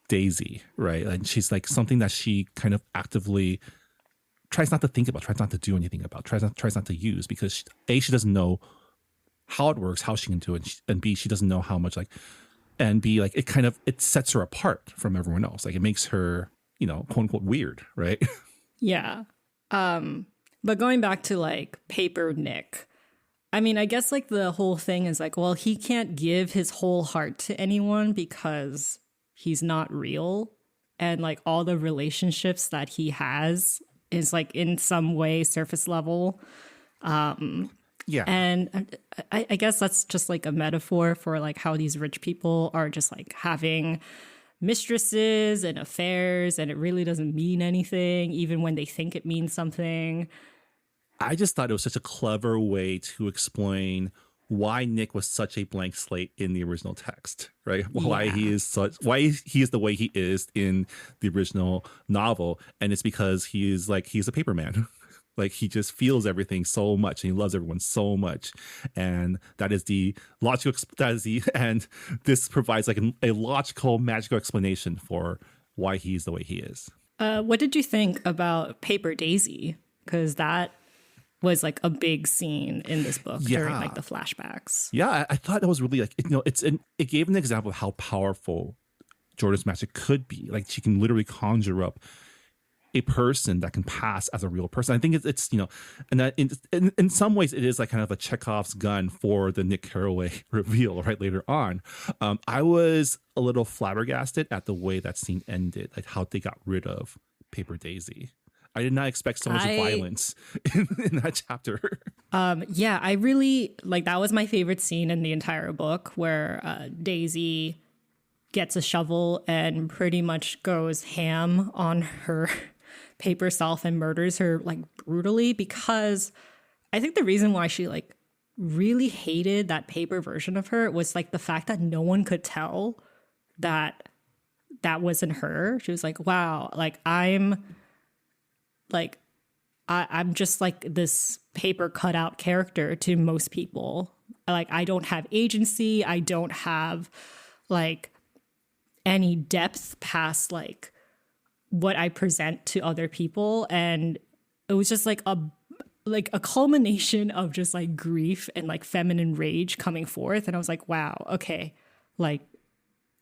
Daisy, right? And she's like something that she kind of actively tries not to think about, tries not to do anything about, tries not to use, because she doesn't know how it works, how she can do it, and B, she doesn't know how much, like, and B, like it sets her apart from everyone else. Like it makes her, quote unquote weird, right? Yeah. But going back to like Paper Nick, I mean, I guess like the whole thing is like, well, he can't give his whole heart to anyone because he's not real. and like all the relationships that he has is like in some way surface level. Yeah. And I guess that's just like a metaphor for like how these rich people are just like having mistresses and affairs, and it really doesn't mean anything, even when they think it means something. I just thought it was such a clever way to explain why Nick was such a blank slate in the original text, right? Why he is the way he is in the original novel. And it's because he's a paper man. Like he just feels everything so much and he loves everyone so much. And that is the logical, and this provides like a logical, magical explanation for why he's the way he is. What did you think about Paper Daisy? Because that was like a big scene in this book during like the flashbacks. Yeah, I thought that was really like, it gave an example of how powerful Jordan's magic could be. Like she can literally conjure up a person that can pass as a real person. I think it's and that in some ways it is like kind of a Chekhov's gun for the Nick Carraway reveal right later on. I was a little flabbergasted at the way that scene ended, like how they got rid of Paper Daisy. I did not expect so much violence in that chapter. Yeah, I really like that was my favorite scene in the entire book, where Daisy gets a shovel and pretty much goes ham on her paper self and murders her like brutally, because I think the reason why she like really hated that paper version of her was like the fact that no one could tell that that wasn't her. She was like, wow, like I'm just like this paper cutout character to most people. Like I don't have agency. I don't have like any depth past like what I present to other people. And it was just like a culmination of just like grief and like feminine rage coming forth. And I was like, wow, okay. Like,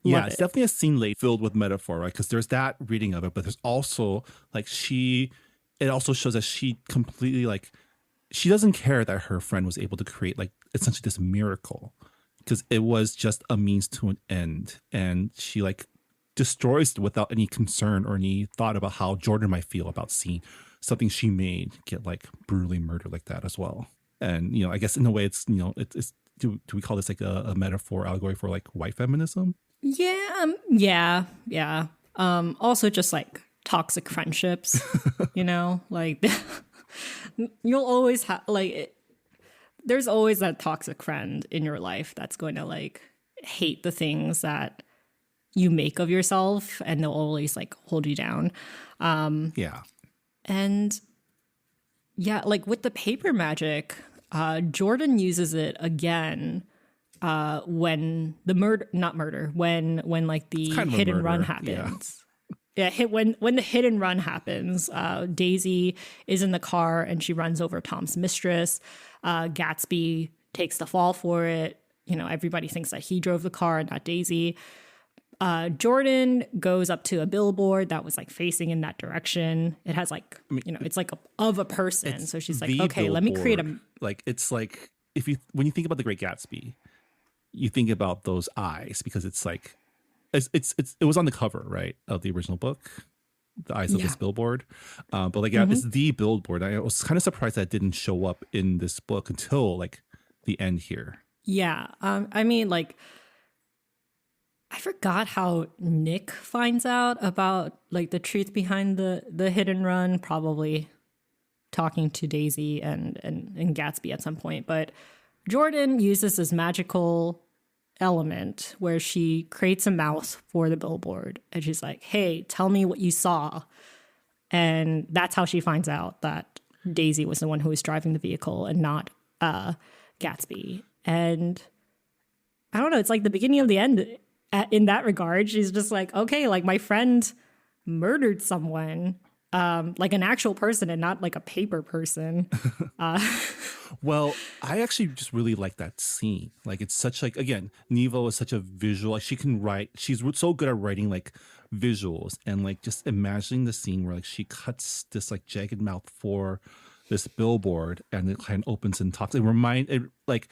yeah, it's definitely a scene filled with metaphor, right? Because there's that reading of it, but there's also like it also shows that she completely like, she doesn't care that her friend was able to create like essentially this miracle, because it was just a means to an end. And she like destroys it without any concern or any thought about how Jordan might feel about seeing something she made get like brutally murdered like that as well. And, I guess in a way it's, do we call this like a metaphor, allegory for like white feminism? Yeah. Also just like toxic friendships, like you'll always have like there's always that toxic friend in your life that's going to like hate the things that you make of yourself, and they'll always like hold you down. And yeah, like with the paper magic, Jordan uses it again when the when like the hit and run happens. When the hit and run happens, Daisy is in the car and she runs over Tom's mistress. Gatsby takes the fall for it. Everybody thinks that he drove the car and not Daisy. Jordan goes up to a billboard that was like facing in that direction. It has like, it's like of a person. So she's like, okay, let me create a, like, it's like, when you think about The Great Gatsby, you think about those eyes, because it's like, it was on the cover, right, of the original book, the eyes of this billboard. But like, it's the billboard. I was kind of surprised that it didn't show up in this book until like the end here. Yeah. I mean, like, I forgot how Nick finds out about like the truth behind the hit and run, probably talking to Daisy and Gatsby at some point. But Jordan uses this magical element where she creates a mouth for the billboard, and she's like, hey, tell me what you saw. And that's how she finds out that Daisy was the one who was driving the vehicle and not Gatsby. And I don't know, it's like the beginning of the end in that regard. She's just like, okay, like my friend murdered someone, like an actual person and not like a paper person. Well, I actually just really like that scene. Like, it's such like, again, Nevo is such a visual, like she can write, she's so good at writing like visuals, and like just imagining the scene where like she cuts this like jagged mouth for this billboard and it kind of opens and talks. Like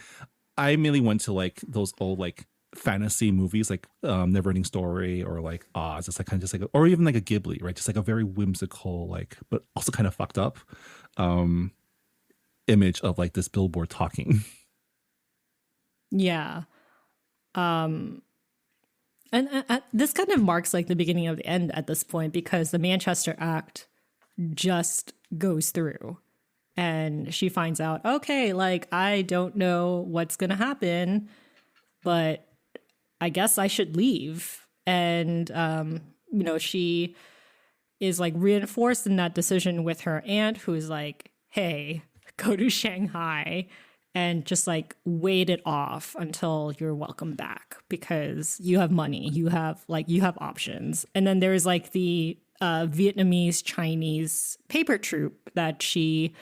I immediately went to like those old like fantasy movies like Neverending Story or like Oz. It's like kind of just like, or even like a Ghibli, right? Just like a very whimsical, like, but also kind of fucked up image of like this billboard talking. Yeah. And this kind of marks like the beginning of the end at this point, because the Manchester Act just goes through and she finds out, okay, like, I don't know what's going to happen, but I guess I should leave. And, you know, she is like reinforced in that decision with her aunt, who's like, hey, go to Shanghai and just like wait it off until you're welcome back, because you have money, you have options. And then there's like the Vietnamese Chinese paper troupe that she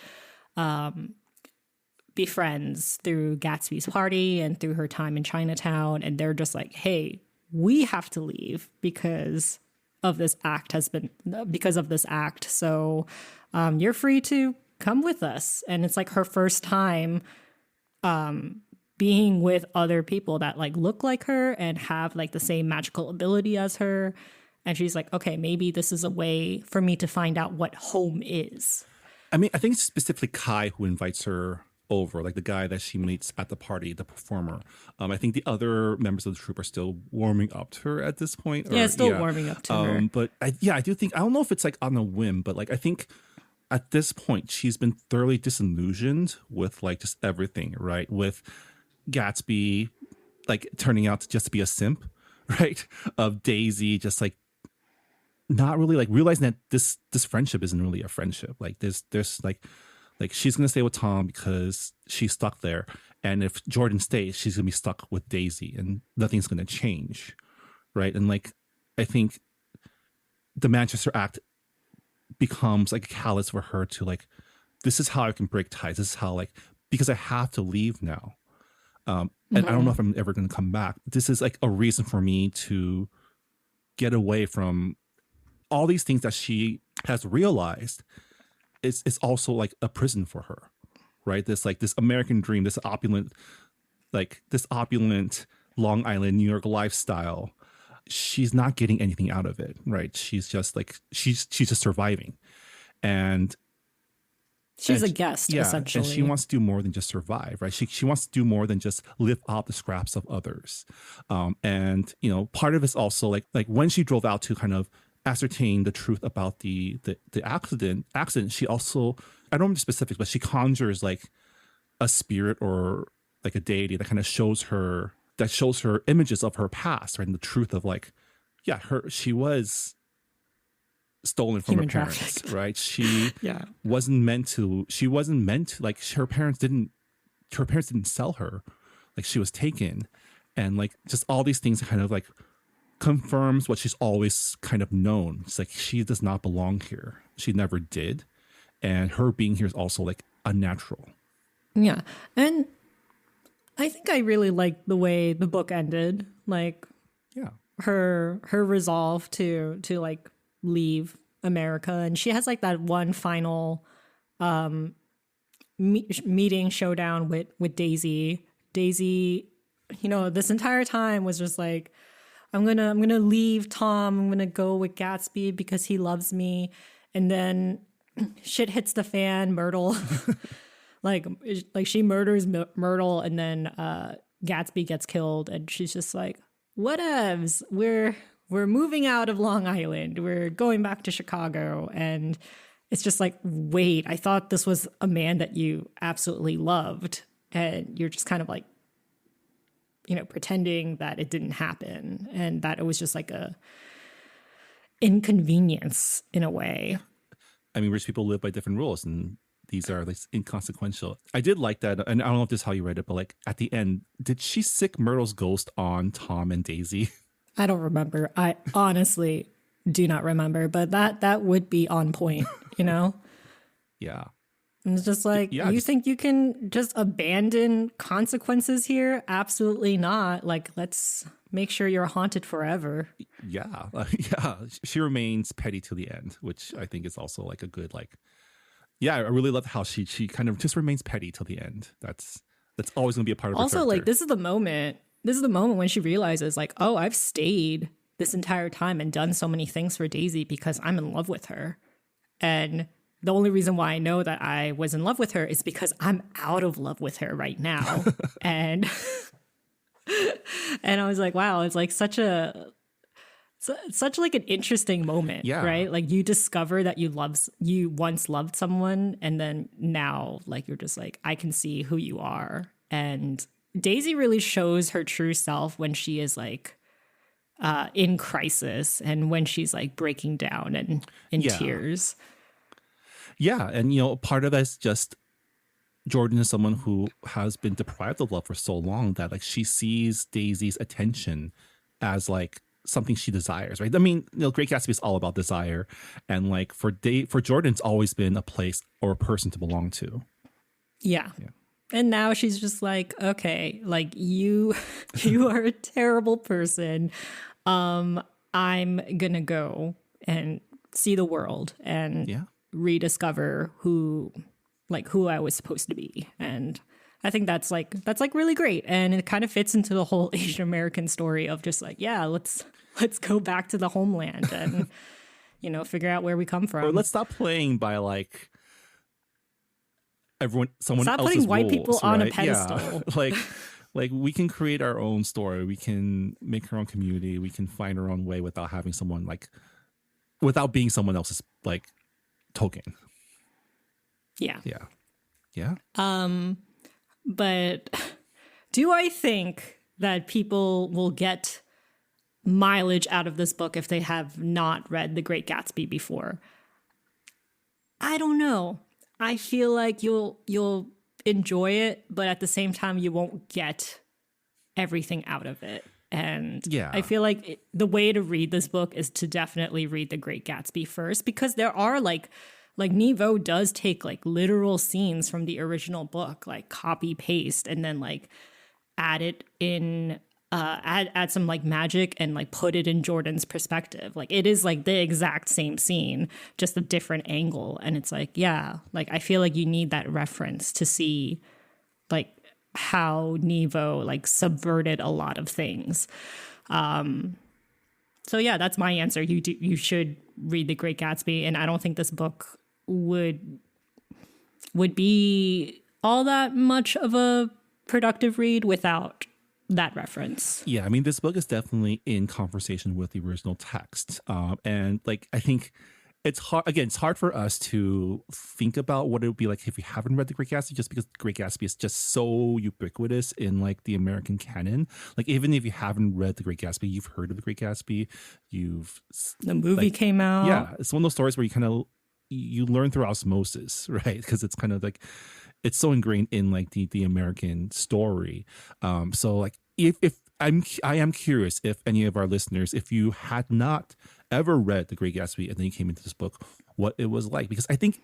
befriends through Gatsby's party and through her time in Chinatown. And they're just like, hey, we have to leave because of this act. So you're free to come with us. And it's like her first time being with other people that like look like her and have like the same magical ability as her. And she's like, okay, maybe this is a way for me to find out what home is. I mean, I think it's specifically Kai who invites her over, like the guy that she meets at the party, the performer. I think the other members of the troupe are still warming up to her at this point. Warming up to her. But I do think, I don't know if it's like on a whim, but like I think at this point she's been thoroughly disillusioned with like just everything, right? With Gatsby like turning out to just be a simp, right? Of Daisy just like not really like realizing that this friendship isn't really a friendship. Like there's like she's gonna stay with Tom because she's stuck there, and if Jordan stays, she's gonna be stuck with Daisy, and nothing's gonna change, right? And like I think the Manchester Act becomes like a catalyst for her to like, this is how I can break ties. This is how, like, because I have to leave now, and I don't know if I'm ever gonna come back. This is like a reason for me to get away from all these things that she has realized. It's also like a prison for her, right? This like this American dream, this opulent Long Island, New York lifestyle. She's not getting anything out of it, right? She's just like she's just surviving, and she's a guest, essentially. And she wants to do more than just survive, right? She wants to do more than just live off the scraps of others, and you know, part of it's also like when she drove out to kind of ascertain the truth about the accident, she also, I don't remember the specifics, but she conjures like a spirit or like a deity that kind of shows her images of her past, right? And the truth of like, yeah, she was stolen from human her parents, trafficked. right? She wasn't meant to, like her parents didn't sell her, like she was taken, and like just all these things kind of like confirms what she's always kind of known. It's like she does not belong here. She never did. And her being here is also like unnatural. Yeah. And I think I really liked the way the book ended. Like, yeah, her resolve to like leave America. And she has like that one final meeting showdown with Daisy. Daisy, you know, this entire time was just like, I'm gonna leave Tom. I'm gonna go with Gatsby because he loves me. And then shit hits the fan. Myrtle, like she murders Myrtle, and then Gatsby gets killed, and she's just like, whatevs. We're moving out of Long Island. We're going back to Chicago. And it's just like, wait, I thought this was a man that you absolutely loved, and you're just kind of like, you know, pretending that it didn't happen and that it was just like a inconvenience in a way. I mean, rich people live by different rules, and these are like inconsequential. I did like that, and I don't know if this is how you read it, but like at the end, did she sick Myrtle's ghost on Tom and Daisy? I don't remember. I honestly do not remember, but that would be on point, you know? Yeah. And it's just like, you think you can just abandon consequences here? Absolutely not. Like, let's make sure you're haunted forever. Yeah. Yeah. She remains petty to the end, which I think is also like a good, like, yeah, I really love how she kind of just remains petty till the end. That's always going to be a part of her also, character. like, this is the moment this is the moment when she realizes like, oh, I've stayed this entire time and done so many things for Daisy because I'm in love with her. And the only reason why I know that I was in love with her is because I'm out of love with her right now. and I was like, wow, it's like such like an interesting moment, right? Like you discover that you once loved someone, and then now like you're just like, I can see who you are. And Daisy really shows her true self when she is like in crisis and when she's like breaking down and in tears. Yeah, and part of that is just Jordan is someone who has been deprived of love for so long that like she sees Daisy's attention as like something she desires, right? I mean, Great Gatsby is all about desire, and like for Jordan, it's always been a place or a person to belong to. Yeah. And now she's just like, okay, like you are a terrible person. I'm gonna go and see the world and rediscover who I was supposed to be. And I think that's really great. And it kind of fits into the whole Asian American story of just like, yeah, let's go back to the homeland and, figure out where we come from. Or let's stop playing by like someone stop else's putting white rules, people right? on a pedestal. Yeah. like we can create our own story. We can make our own community. We can find our own way without having someone without being someone else's like token. Yeah. Yeah. Yeah. But do I think that people will get mileage out of this book if they have not read The Great Gatsby before? I don't know. I feel like you'll enjoy it, but at the same time, you won't get everything out of it. And I feel like the way to read this book is to definitely read The Great Gatsby first, because there are like Nghi Vo does take like literal scenes from the original book, like copy paste, and then like add it in, add some like magic and like put it in Jordan's perspective. Like it is like the exact same scene, just a different angle. And it's like, like I feel like you need that reference to see like how Nghi Vo like subverted a lot of things. So yeah, that's my answer. You should read The Great Gatsby, and I don't think this book would be all that much of a productive read without that reference. Yeah, I mean, this book is definitely in conversation with the original text. And like, I think it's hard, again, it's hard for us to think about what it would be like if we haven't read The Great Gatsby, just because The Great Gatsby is just so ubiquitous in like the American canon. Like, even if you haven't read The Great Gatsby, you've heard of The Great Gatsby. The movie came out. Yeah, it's one of those stories where you learn through osmosis, right? Because it's kind of like, it's so ingrained in like the American story. So like I am curious if any of our listeners, if you had not ever read The Great Gatsby and then you came into this book, what it was like. Because I think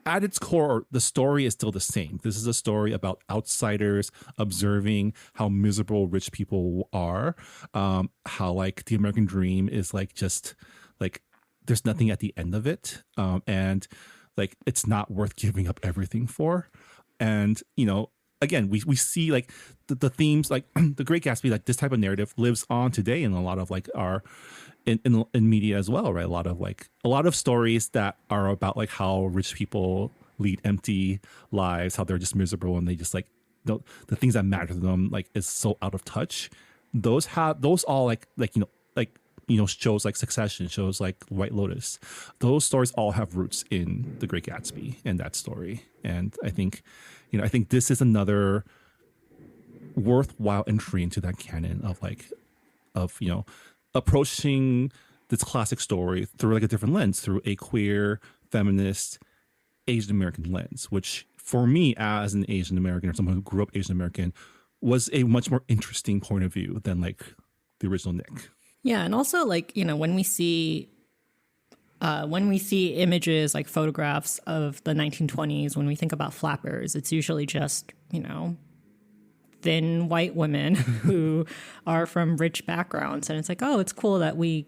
at its core, the story is still the same. This is a story about outsiders observing how miserable rich people are, how like the American dream is like just like there's nothing at the end of it, and like it's not worth giving up everything for. And again, we see like the themes, like The Great Gatsby, like this type of narrative lives on today in a lot of like our in media as well, right? A lot of stories that are about like how rich people lead empty lives, how they're just miserable, and they just like the things that matter to them like is so out of touch. Those all shows like Succession, shows like White Lotus, those stories all have roots in The Great Gatsby and that story. And I think this is another worthwhile entry into that canon of approaching this classic story through like a different lens, through a queer, feminist, Asian American lens, which for me as an Asian American or someone who grew up Asian American was a much more interesting point of view than like the original Nick. Yeah, and also like, when we see images like photographs of the 1920s, when we think about flappers, it's usually just, thin white women who are from rich backgrounds. And it's like, oh, it's cool that we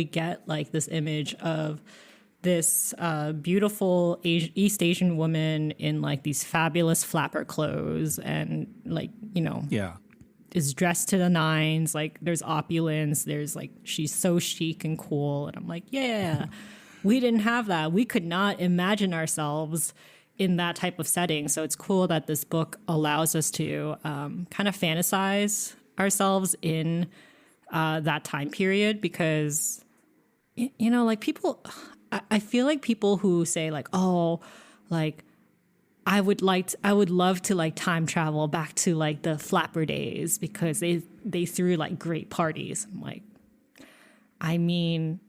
get like this image of this beautiful East Asian woman in like these fabulous flapper clothes and like, Yeah. is dressed to the nines. Like there's opulence. There's like, she's so chic and cool. And I'm like, yeah, we didn't have that. We could not imagine ourselves in that type of setting. So it's cool that this book allows us to kind of fantasize ourselves in that time period, because, you know, like people, I feel like people who say like, oh, like, I would love to like time travel back to like the flapper days because they threw like great parties. I'm like, I mean,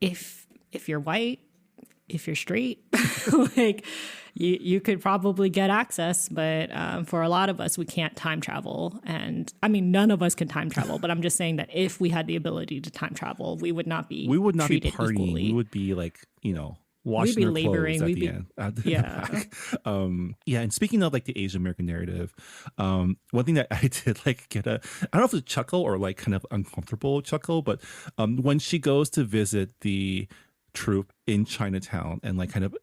if you're white, if you're straight, like you could probably get access, but for a lot of us, we can't time travel. And I mean, none of us can time travel, but I'm just saying that if we had the ability to time travel, we would not be treated partying. Equally. We would be like, you know, washing their clothes at the end. Yeah. Yeah. And speaking of like the Asian American narrative, one thing that I did like get I don't know if it's a chuckle or like kind of uncomfortable chuckle, but when she goes to visit the troupe in Chinatown and like kind of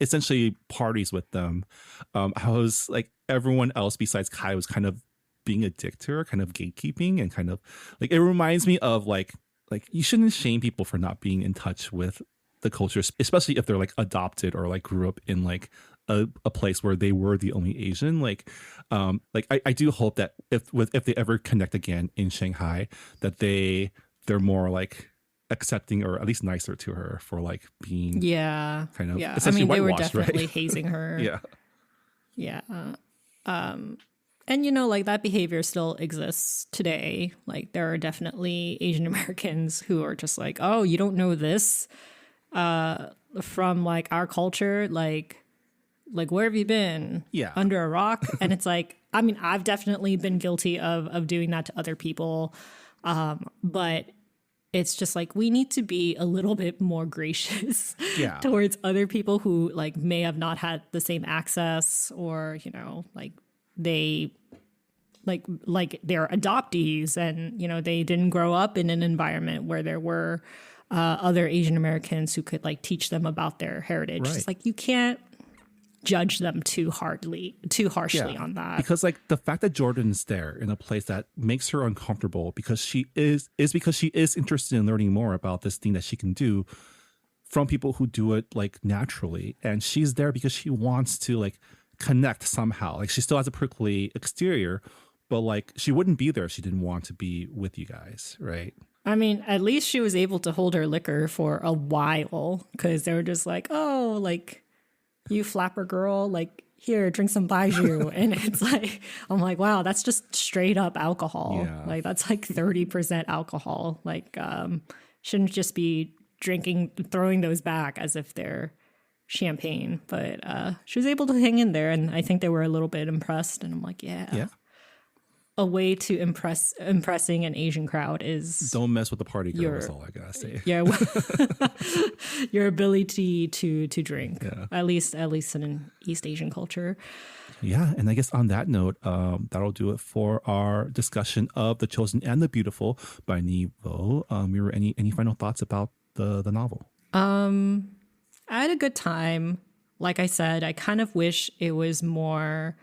essentially parties with them, I was like, everyone else besides Kai was kind of being a dick to her, kind of gatekeeping, and kind of like, it reminds me of like you shouldn't shame people for not being in touch with the culture, especially if they're like adopted or like grew up in like a place where they were the only Asian. Like I do hope that if they ever connect again in Shanghai, that they're more like accepting or at least nicer to her for like being kind of I mean, they were definitely right? hazing her. Yeah. And you know, like that behavior still exists today. Like there are definitely Asian Americans who are just like, oh, you don't know this from like our culture, like where have you been? Under a rock? And it's like, I mean, I've definitely been guilty of doing that to other people, but it's just like we need to be a little bit more gracious towards other people who like may have not had the same access, or you know, like they like they're adoptees and you know they didn't grow up in an environment where there were other Asian Americans who could like teach them about their heritage. Right. It's like you can't judge them too harshly on that. Because like the fact that Jordan's there in a place that makes her uncomfortable because she is interested in learning more about this thing that she can do from people who do it like naturally, and she's there because she wants to like connect somehow. Like she still has a prickly exterior, but like she wouldn't be there if she didn't want to be with you guys, right? I mean, at least she was able to hold her liquor for a while, because they were just like, oh, like, you flapper girl, like, here, drink some baijiu. And it's like, I'm like, wow, that's just straight up alcohol. Yeah. Like, that's like 30% alcohol. Like, shouldn't just be drinking, throwing those back as if they're champagne. But she was able to hang in there, and I think they were a little bit impressed. And I'm like, yeah. A way to impressing an Asian crowd is don't mess with the party girl. Is all I gotta say. Yeah, your ability to drink. At least in an East Asian culture. Yeah, and I guess on that note, that'll do it for our discussion of The Chosen and the Beautiful by Nghi Vo. Mira, any final thoughts about the novel? I had a good time. Like I said, I kind of wish it was more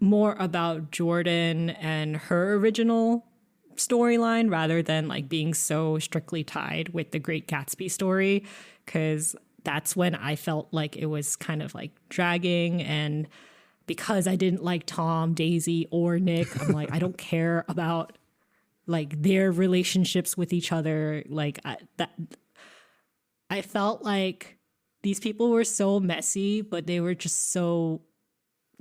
about Jordan and her original storyline rather than like being so strictly tied with the Great Gatsby story, because that's when I felt like it was kind of like dragging. And because I didn't like Tom, Daisy, or Nick, I'm like, I don't care about like their relationships with each other. Like I felt like these people were so messy, but they were just so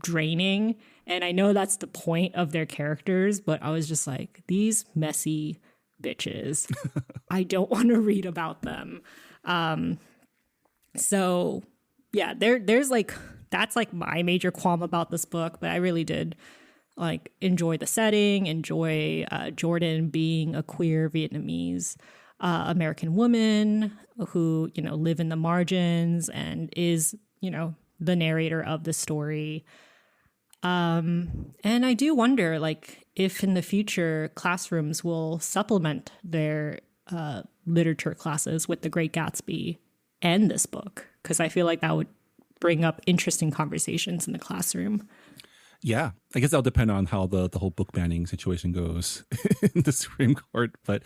draining. And I know that's the point of their characters, but I was just like, these messy bitches, I don't want to read about them. So yeah, there's like, that's like my major qualm about this book, but I really did like enjoy the setting, enjoy Jordan being a queer Vietnamese American woman who, you know, live in the margins and is, you know, the narrator of the story. And I do wonder, like, if in the future classrooms will supplement their literature classes with The Great Gatsby and this book, because I feel like that would bring up interesting conversations in the classroom. Yeah, I guess that'll depend on how the whole book banning situation goes in the Supreme Court. But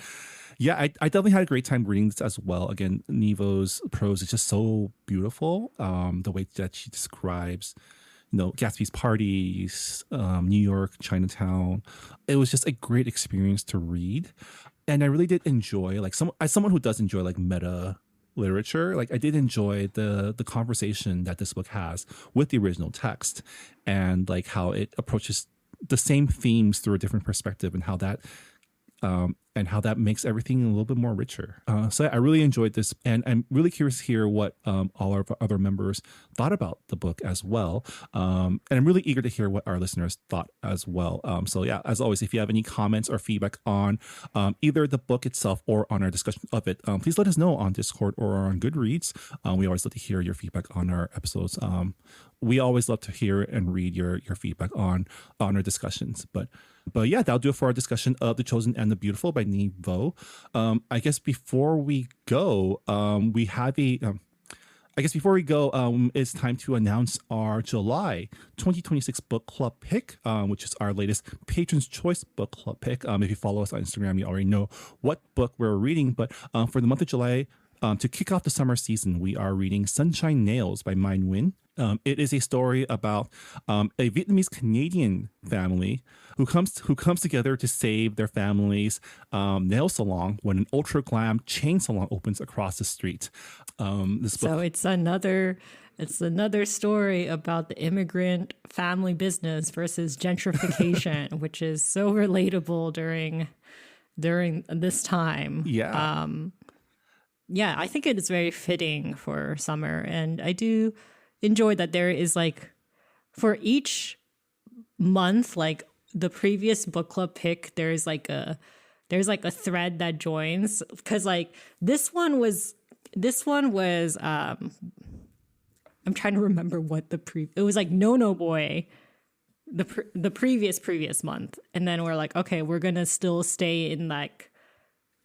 yeah, I definitely had a great time reading this as well. Again, Nevo's prose is just so beautiful. The way that she describes, Gatsby's parties, New York, Chinatown. It was just a great experience to read. And I really did enjoy, like, as someone who does enjoy like meta literature, like I did enjoy the conversation that this book has with the original text, and like how it approaches the same themes through a different perspective, and how that makes everything a little bit more richer. So I really enjoyed this, and I'm really curious to hear what all our other members thought about the book as well. And I'm really eager to hear what our listeners thought as well. So yeah, as always, if you have any comments or feedback on either the book itself or on our discussion of it, please let us know on Discord or on Goodreads. We always love to hear your feedback on our episodes. We always love to hear and read your feedback on our discussions. But yeah, that'll do it for our discussion of The Chosen and the Beautiful by Nghi Vo. I guess before we go, it's time to announce our July 2026 book club pick, which is our latest Patron's Choice book club pick. If you follow us on Instagram, you already know what book we're reading. But for the month of July, to kick off the summer season, we are reading Sunshine Nails by Minh Nguyen. It is a story about a Vietnamese Canadian family who comes together to save their family's nail salon when an ultra glam chain salon opens across the street. It's another story about the immigrant family business versus gentrification, which is so relatable during this time. Yeah. Yeah, I think it is very fitting for summer, and I do enjoy that there is like for each month, like the previous book club pick, there's like a thread that joins, because like this one was I'm trying to remember what it was like No Boy the previous month, and then we're like, okay, we're gonna still stay in like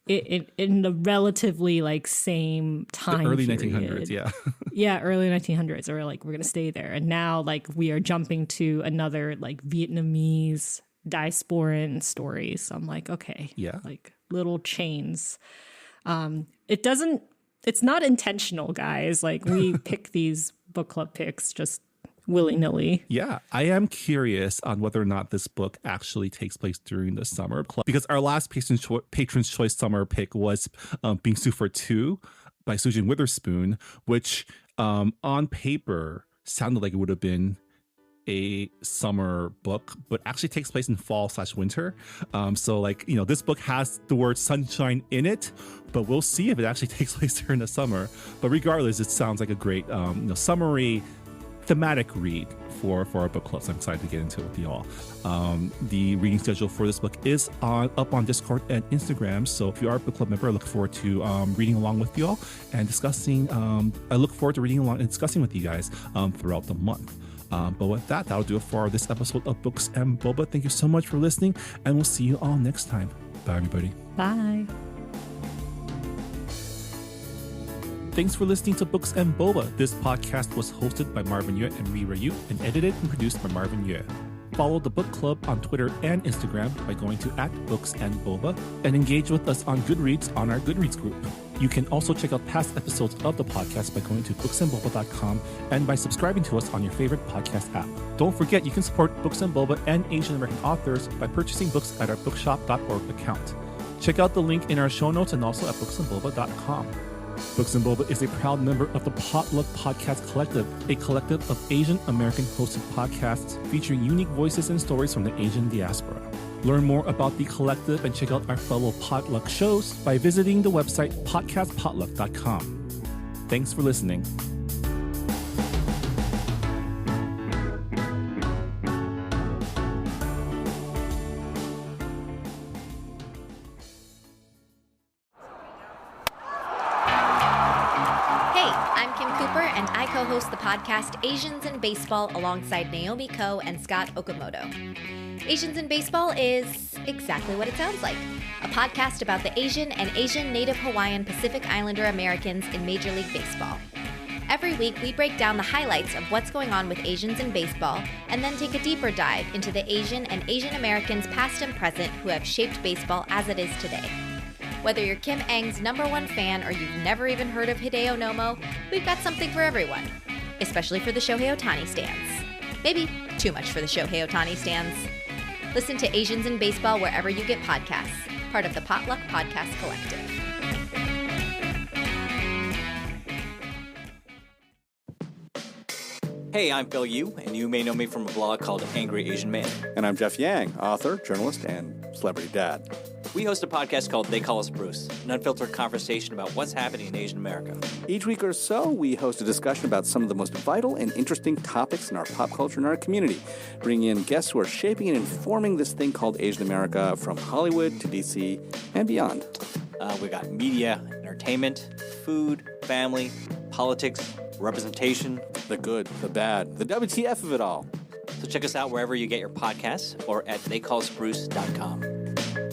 in the relatively like same time the early period. 1900s, yeah. Yeah, early 1900s. Or like, we're going to stay there. And now like we are jumping to another like Vietnamese diasporan story. So I'm like, okay, yeah, like little chains. It's not intentional, guys. Like we pick these book club picks just willy-nilly. Yeah, I am curious on whether or not this book actually takes place during the summer club, because our last Patron's Choice summer pick was Bingsu for Two by Sujin Witherspoon, which on paper sounded like it would have been a summer book, but actually takes place in fall/winter. So like, this book has the word sunshine in it, but we'll see if it actually takes place during the summer. But regardless, it sounds like a great summery thematic read for our book clubs. I'm excited to get into it with y'all. The reading schedule for this book is up on Discord and Instagram. So if you are a book club member, I look forward to reading along with y'all and discussing. I look forward to reading along and discussing with you guys throughout the month. But with that'll do it for this episode of Books and Boba. Thank you so much for listening, and we'll see you all next time. Bye, everybody. Bye. Thanks for listening to Books and Boba. This podcast was hosted by Marvin Yue and Rui Ryu and edited and produced by Marvin Yue. Follow the book club on Twitter and Instagram by going to @BooksandBoba and engage with us on Goodreads on our Goodreads group. You can also check out past episodes of the podcast by going to booksandboba.com and by subscribing to us on your favorite podcast app. Don't forget, you can support Books and Boba and Asian American authors by purchasing books at our bookshop.org account. Check out the link in our show notes and also at booksandboba.com. Books and Boba is a proud member of the Potluck Podcast Collective, a collective of Asian American hosted podcasts featuring unique voices and stories from the Asian diaspora. Learn more about the collective and check out our fellow Potluck shows by visiting the website podcastpotluck.com. Thanks for listening. Co-host the podcast Asians in Baseball alongside Naomi Ko and Scott Okamoto. Asians in Baseball is exactly what it sounds like. A podcast about the Asian and Asian Native Hawaiian Pacific Islander Americans in Major League Baseball. Every week, we break down the highlights of what's going on with Asians in baseball and then take a deeper dive into the Asian and Asian Americans past and present who have shaped baseball as it is today. Whether you're Kim Ng's #1 fan or you've never even heard of Hideo Nomo, we've got something for everyone, especially for the Shohei Ohtani stans. Maybe too much for the Shohei Ohtani stans. Listen to Asians in Baseball wherever you get podcasts, part of the Potluck Podcast Collective. Hey, I'm Phil Yu, and you may know me from a blog called Angry Asian Man. And I'm Jeff Yang, author, journalist, and celebrity dad. We host a podcast called They Call Us Bruce, an unfiltered conversation about what's happening in Asian America. Each week or so, we host a discussion about some of the most vital and interesting topics in our pop culture and our community, bringing in guests who are shaping and informing this thing called Asian America from Hollywood to DC and beyond. We got media, entertainment, food, family, politics, representation. The good, the bad, the WTF of it all. So check us out wherever you get your podcasts or at theycallusbruce.com.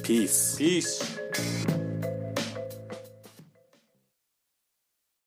Peace. Peace.